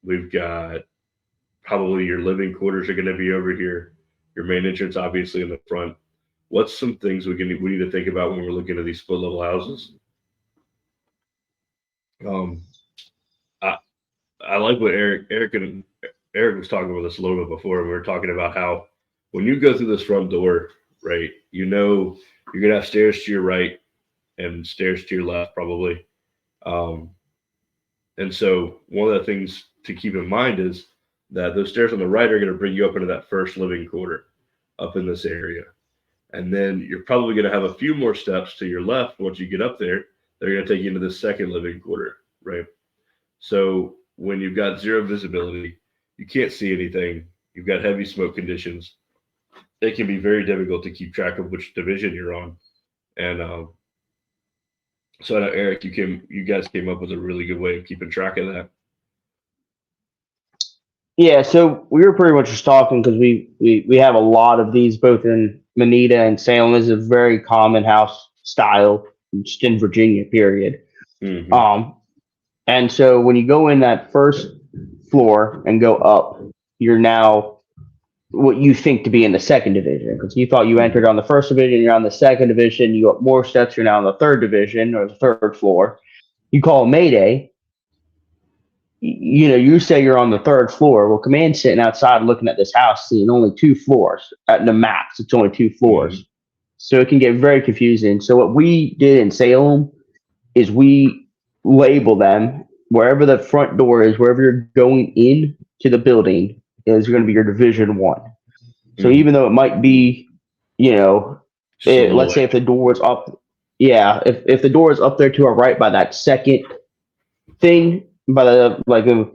[SPEAKER 1] We've got probably your living quarters are going to be over here. Your main entrance, obviously, in the front. What's some things we need to think about when we're looking at these split level houses? I like what Eric was talking with us a little bit before. We were talking about how when you go through this front door, right, you're gonna have stairs to your right and stairs to your left, probably. And so one of the things to keep in mind is that those stairs on the right are going to bring you up into that first living quarter up in this area. And then you're probably going to have a few more steps to your left. Once you get up there, they're going to take you into the second living quarter, right? So when you've got zero visibility, you can't see anything, you've got heavy smoke conditions, it can be very difficult to keep track of which division you're on. And so I know, Eric, you guys came up with a really good way of keeping track of that.
[SPEAKER 3] Yeah, so we were pretty much just talking because we have a lot of these both in Manita and Salem. Is a very common house style just in Virginia, period.
[SPEAKER 1] Mm-hmm.
[SPEAKER 3] And so when you go in that first floor and go up, you're now what you think to be in the second division because you thought you entered on the first division, you're on the second division, you go up more steps, you're now on the third division or the third floor. You call Mayday. You say you're on the third floor. Well, command's sitting outside looking at this house, seeing only 2 floors at the max. It's only 2 floors.
[SPEAKER 1] Mm-hmm.
[SPEAKER 3] So it can get very confusing. So what we did in Salem is we label them wherever the front door is, wherever you're going in to the building is going to be your division 1. So even though it might be, let's say if the door is up, if the door is up there to our right by that second thing, by the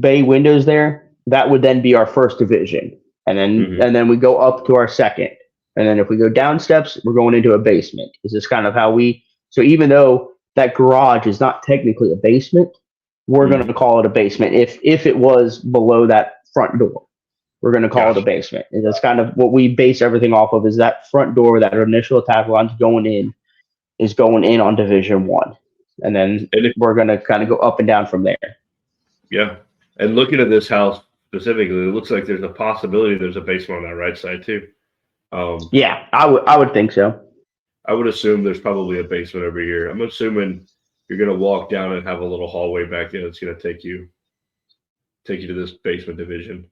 [SPEAKER 3] bay windows there, that would then be our first division, and then we go up to our second, and then if we go down steps, we're going into a basement. This is kind of how we. So even though that garage is not technically a basement, we're going to call it a basement. If it was below that front door, we're going to call it a basement, and that's kind of what we base everything off of. Is that front door, that initial attack line's going in on division 1. And then we're going to kind of go up and down from there.
[SPEAKER 1] Yeah. And looking at this house specifically, it looks like there's a possibility there's a basement on that right side too.
[SPEAKER 3] Yeah, I would think so.
[SPEAKER 1] I would assume there's probably a basement over here. I'm assuming you're going to walk down and have a little hallway back there that's going to take you to this basement division.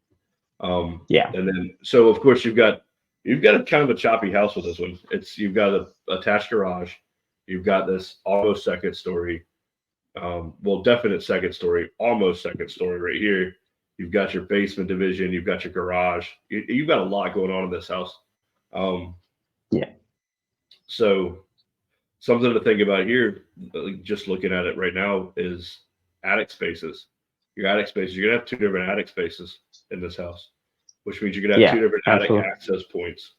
[SPEAKER 3] Yeah.
[SPEAKER 1] And then, so of course you've got a kind of a choppy house with this one. You've got a attached garage. You've got this almost second story, definite second story, almost second story right here. You've got your basement division. You've got your garage. You've got a lot going on in this house.
[SPEAKER 3] Yeah.
[SPEAKER 1] So something to think about here, just looking at it right now, is attic spaces. Your attic spaces, you're going to have 2 different attic spaces in this house, which means you're going to have 2 different attic access points.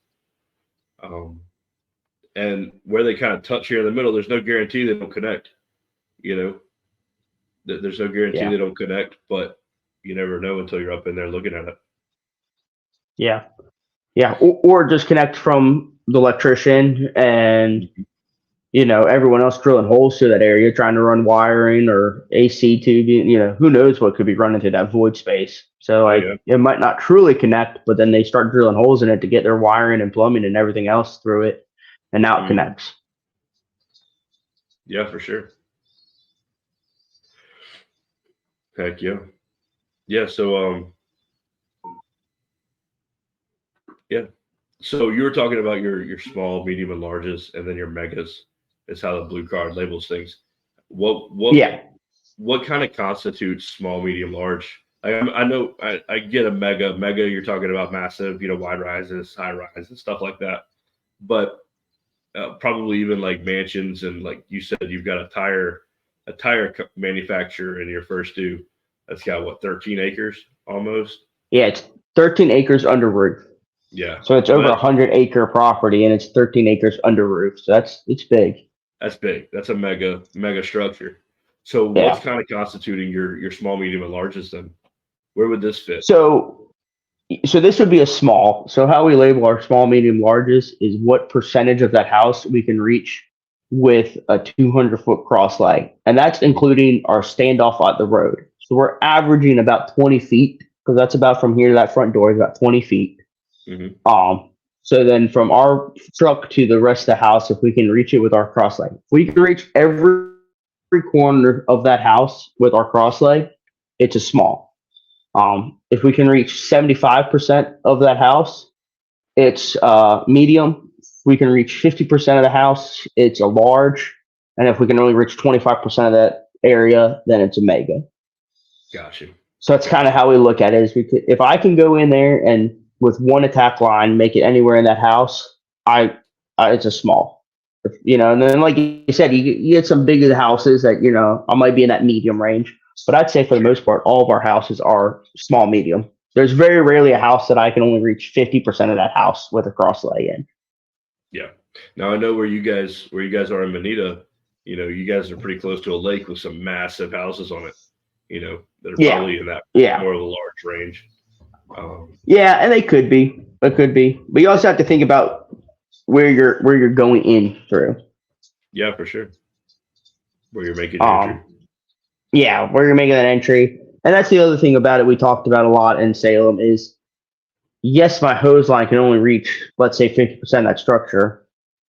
[SPEAKER 1] And where they kind of touch here in the middle, there's no guarantee they don't connect. There's no guarantee they don't connect, but you never know until you're up in there looking at it.
[SPEAKER 3] Yeah. Yeah. Or just connect from the electrician and, everyone else drilling holes through that area, trying to run wiring or AC tubing, who knows what could be running through that void space. So it might not truly connect, but then they start drilling holes in it to get their wiring and plumbing and everything else through it. And now it connects.
[SPEAKER 1] Yeah, for sure. Heck yeah. Yeah. So, So you were talking about your small, medium, and larges, and then your megas is how the blue card labels things. What
[SPEAKER 3] Yeah.
[SPEAKER 1] what kind of constitutes small, medium, large? I know I get a mega. Mega, you're talking about massive, wide rises, high rises, stuff like that. But probably even like mansions and like you said, you've got a tire manufacturer in your first due. That's got what 13 acres almost.
[SPEAKER 3] Yeah, it's 13 acres under roof.
[SPEAKER 1] Yeah,
[SPEAKER 3] So it's
[SPEAKER 1] so
[SPEAKER 3] over a 100-acre property, and it's 13 acres under roof. So it's big.
[SPEAKER 1] that's big. That's a mega structure. So what's
[SPEAKER 3] Yeah.
[SPEAKER 1] kind of constituting your small, medium, and largest then? Where would this fit?
[SPEAKER 3] So this would be a small. So how we label our small, medium, largest is what percentage of that house we can reach with a 200-foot cross leg, and that's including our standoff at the road. So we're averaging about 20 feet because that's about from here to that front door is about 20 feet.
[SPEAKER 1] Hmm.
[SPEAKER 3] So then from our truck to the rest of the house, if we can reach it with our cross leg, if we can reach every corner of that house with our cross leg, it's a small. If we can reach 75% of that house, it's medium. If we can reach 50% of the house, it's a large. And if we can only reach 25% of that area, then it's a mega.
[SPEAKER 1] Gotcha.
[SPEAKER 3] So that's kind of how we look at it. Is if I can go in there and with one attack line make it anywhere in that house, it's a small. And then like you said, you get some bigger houses that I might be in that medium range. But I'd say for the most part, all of our houses are small, medium. There's very rarely a house that I can only reach 50% of that house with a cross lay in.
[SPEAKER 1] Yeah. Now I know where you guys are in Manita. You guys are pretty close to a lake with some massive houses on it. That are
[SPEAKER 3] Yeah.
[SPEAKER 1] probably in that
[SPEAKER 3] Yeah.
[SPEAKER 1] more of a large range.
[SPEAKER 3] Yeah, and they could be. It could be. But you also have to think about where you're going in through.
[SPEAKER 1] Yeah, for sure. Where you're making your entry.
[SPEAKER 3] Yeah, where you're making that entry. And that's the other thing about it we talked about a lot in Salem is yes, my hose line can only reach, let's say, 50% of that structure.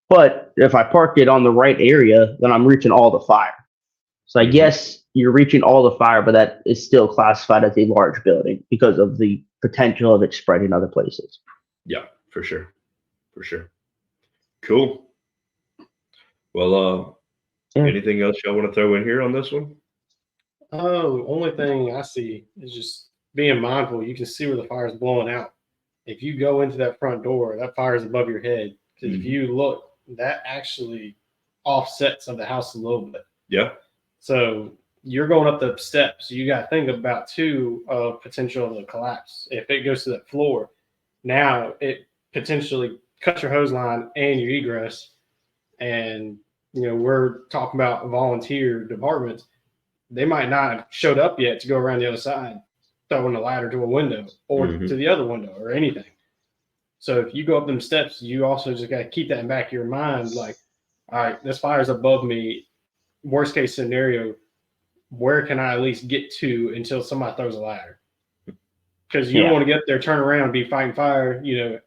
[SPEAKER 3] But if I park it on the right area, then I'm reaching all the fire. So I
[SPEAKER 1] Mhm.
[SPEAKER 3] guess you're reaching all the fire, but that is still classified as a large building because of the potential of it spreading other places.
[SPEAKER 1] Yeah, for sure. For sure. Cool. Well,
[SPEAKER 3] Yeah.
[SPEAKER 1] anything else y'all want to throw in here on this one?
[SPEAKER 4] Oh, only thing I see is just being mindful. You can see where the fire is blowing out. If you go into that front door, that fire is above your head. Because if you look, that actually offsets of the house a little bit.
[SPEAKER 1] Yeah.
[SPEAKER 4] So you're going up the steps. You got to think about too of potential of the collapse. If it goes to that floor, now it potentially cuts your hose line and your egress. And we're talking about volunteer departments. They might not have showed up yet to go around the other side, throwing a ladder to a window or to the other window or anything. So if you go up them steps, you also just got to keep that in the back of your mind. Like, all right, this fire's above me. Worst case scenario, where can I at least get to until somebody throws a ladder? Because you don't want to get up there, turn around, be fighting fire,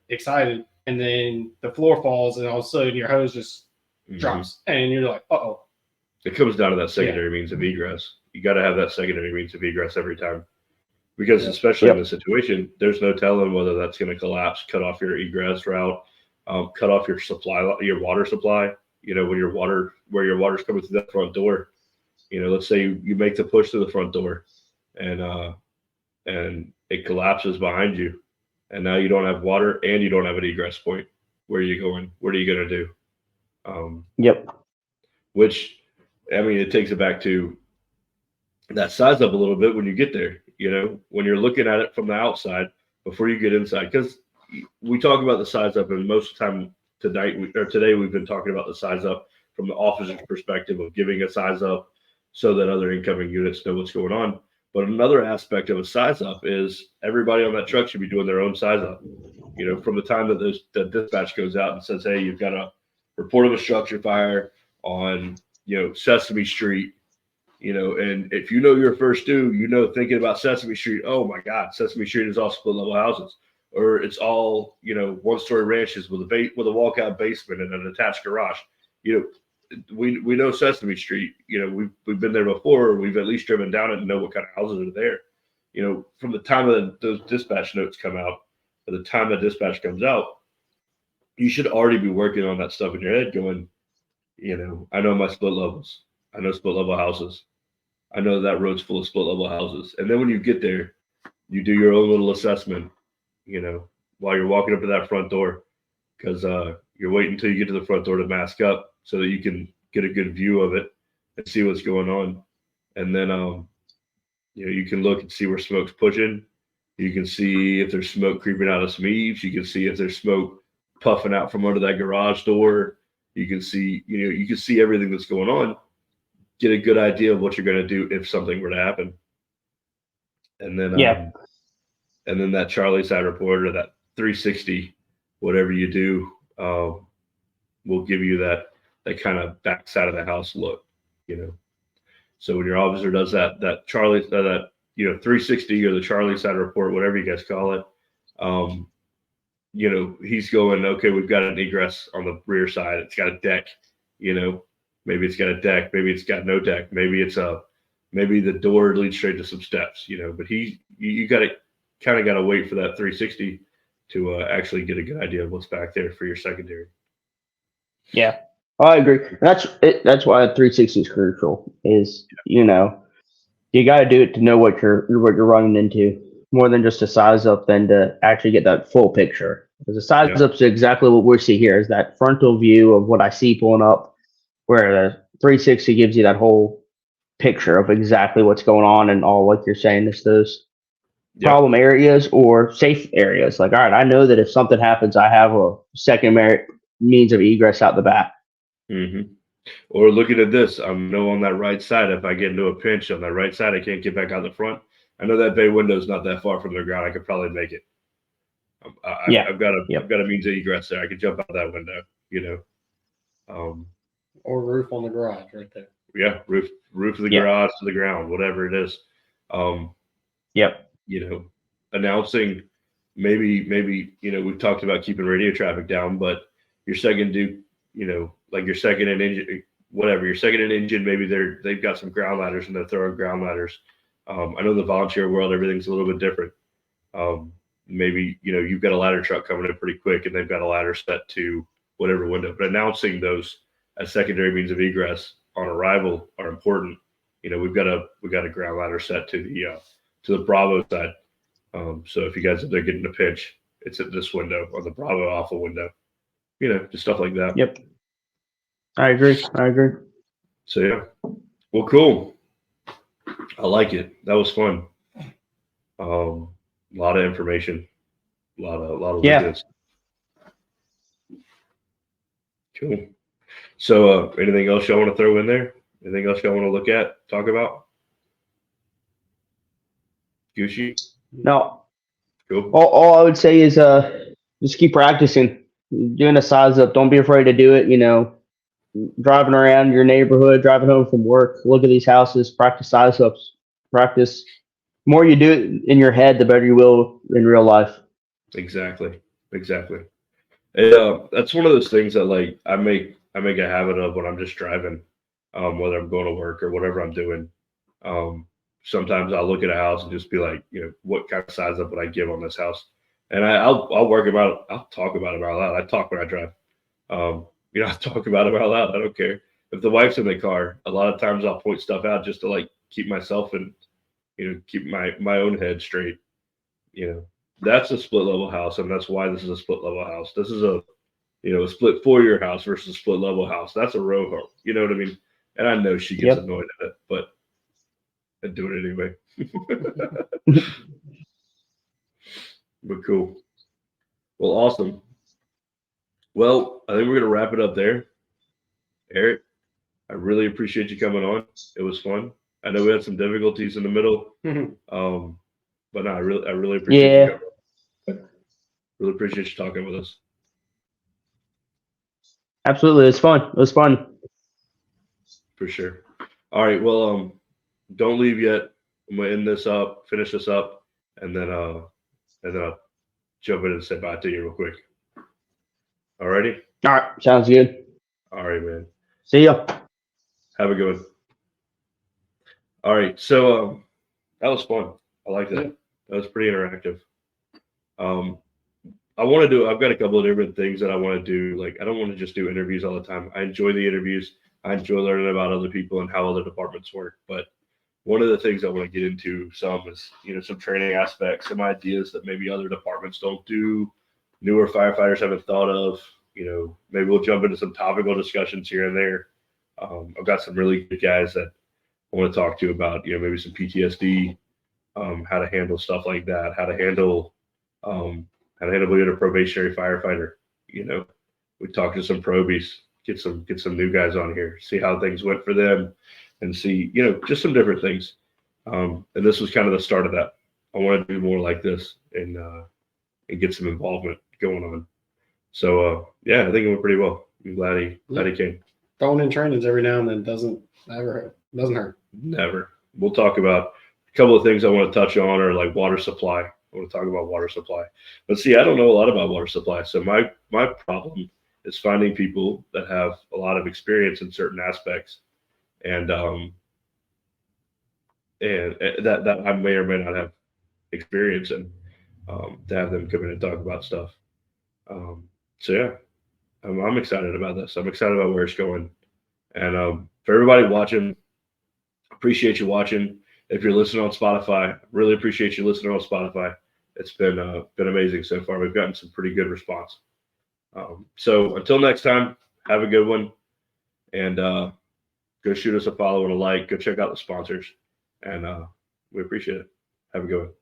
[SPEAKER 4] excited, and then the floor falls, and all of a sudden your hose just drops, and you're like, uh-oh.
[SPEAKER 1] It comes down to that secondary means of egress. You got to have that secondary means of egress every time. Because especially in this situation, there's no telling whether that's going to collapse, cut off your egress route, cut off your water supply. Where your water's coming through that front door. Let's say you make the push to the front door, and it collapses behind you, and now you don't have water and you don't have an egress point. Where are you going? What are you going to do? Which, I mean, it takes it back to that size up a little bit when you get there. When you're looking at it from the outside before you get inside, because we talk about the size up, and most of the time today we've been talking about the size up from the officer's perspective of giving a size up so that other incoming units know what's going on. But another aspect of a size up is everybody on that truck should be doing their own size up. From the time that the dispatch goes out and says, "Hey, you've got a report of a structure fire on Sesame Street." And if your first due, thinking about Sesame Street, oh my God, Sesame Street is all split level houses, or it's all, one-story ranches with a walkout basement and an attached garage. We know Sesame Street, we've been there before. We've at least driven down it and know what kind of houses are there. From the time those dispatch notes come out, or the time the dispatch comes out, you should already be working on that stuff in your head, going, I know my split levels. I know split level houses. I know that road's full of split level houses. And then when you get there, you do your own little assessment, while you're walking up to that front door, because you're waiting until you get to the front door to mask up so that you can get a good view of it and see what's going on. And then, you can look and see where smoke's pushing. You can see if there's smoke creeping out of some eaves. You can see if there's smoke puffing out from under that garage door. You can see, you can see everything that's going on. Get a good idea of what you're going to do if something were to happen. And then, and then that Charlie side report or that 360, whatever you do, will give you that kind of backside of the house look, So when your officer does that Charlie, that 360 or the Charlie side report, whatever you guys call it, he's going, okay, we've got an egress on the rear side. It's got a deck, maybe it's got a deck, maybe it's got no deck, maybe the door leads straight to some steps, but you got to kind of got to wait for that 360 to actually get a good idea of what's back there for your secondary.
[SPEAKER 3] Yeah, I agree. That's it. That's why a 360 is crucial. You got to do it to know what you're running into, more than just a size up, than to actually get that full picture. Because the size up's exactly what we see here, is that frontal view of what I see pulling up, where the 360 gives you that whole picture of exactly what's going on, and all, like you're saying, is those problem areas or safe areas. Like, all right, I know that if something happens, I have a secondary means of egress out the back.
[SPEAKER 1] Mm-hmm. Or looking at this, I know on that right side, if I get into a pinch on that right side, I can't get back out the front. I know that bay window is not that far from the ground. I could probably make it. I've got a means of egress there. I could jump out that window,
[SPEAKER 4] or roof on the garage right there.
[SPEAKER 1] Yeah, roof of the garage to the ground, whatever it is. Announcing maybe we've talked about keeping radio traffic down, but your second like your second and engine, whatever your second and engine, maybe they've got some ground ladders and they're throwing ground ladders. I know the volunteer world, everything's a little bit different. Maybe you've got a ladder truck coming in pretty quick and they've got a ladder set to whatever window, but announcing those as secondary means of egress on arrival are important. We've got a ground ladder set to the Bravo side. So if you guys are there getting a pinch, it's at this window or the Bravo Alpha window. Just stuff like that.
[SPEAKER 3] Yep. I agree.
[SPEAKER 1] So yeah. Well, cool. I like it. That was fun. A lot of information. A lot of ideas. Cool. So anything else y'all want to throw in there? Anything else y'all want to look at, talk about? Gucci?
[SPEAKER 3] No.
[SPEAKER 1] Cool.
[SPEAKER 3] All I would say is just keep practicing. Doing a size up. Don't be afraid to do it. Driving around your neighborhood, driving home from work, look at these houses, practice size ups. Practice. The more you do it in your head, the better you will in real life.
[SPEAKER 1] Exactly. And, that's one of those things that like I make a habit of when I'm just driving, whether I'm going to work or whatever I'm doing. Sometimes I'll look at a house and just be like, what kind of size up would I give on this house? And I'll work about it. I'll talk about it out loud. I talk when I drive. I talk about it out loud. I don't care if the wife's in the car. A lot of times I'll point stuff out just to like keep myself and keep my own head straight. That's a split level house, and that's why this is a split level house. This is a a split foyer house versus a split level house. That's a row home. You know what I mean? And I know she gets annoyed at it, but I do it anyway. But cool. Well, awesome. Well, I think we're gonna wrap it up there. Eric, I really appreciate you coming on. It was fun. I know we had some difficulties in the middle, but no, I really appreciate you coming. Really appreciate you talking with us.
[SPEAKER 3] Absolutely, it's fun. It was fun.
[SPEAKER 1] For sure. All right. Well, don't leave yet. I'm gonna finish this up, and then I'll jump in and say bye to you real quick. All righty.
[SPEAKER 3] All right, sounds good.
[SPEAKER 1] All right, man.
[SPEAKER 3] See ya.
[SPEAKER 1] Have a good one. All right. So that was fun. I like that. That was pretty interactive. I want to do. I've got a couple of different things that I want to do. Like I don't want to just do interviews all the time. I enjoy the interviews. I enjoy learning about other people and how other departments work. But one of the things I want to get into some is some training aspects, some ideas that maybe other departments don't do, newer firefighters haven't thought of. Maybe we'll jump into some topical discussions here and there. I've got some really good guys that I want to talk to about maybe some PTSD, how to handle stuff like that, how to handle being a probationary firefighter. We talk to some probies, get some new guys on here, see how things went for them, and see just some different things. And this was kind of the start of that. I want to do more like this and get some involvement going on. So yeah, I think it went pretty well. I'm glad he came.
[SPEAKER 4] Throwing in trainings every now and then doesn't hurt.
[SPEAKER 1] Never. We'll talk about a couple of things I want to touch on, or like water supply. I want to talk about water supply. But see, I don't know a lot about water supply. So my problem is finding people that have a lot of experience in certain aspects, and that I may or may not have experience in, to have them come in and talk about stuff. So yeah, I'm excited about this. I'm excited about where it's going. And for everybody watching, appreciate you watching. If you're listening on Spotify, really appreciate you listening on Spotify. It's been amazing so far. We've gotten some pretty good response. So until next time, have a good one, and go shoot us a follow and a like. Go check out the sponsors, and we appreciate it. Have a good one.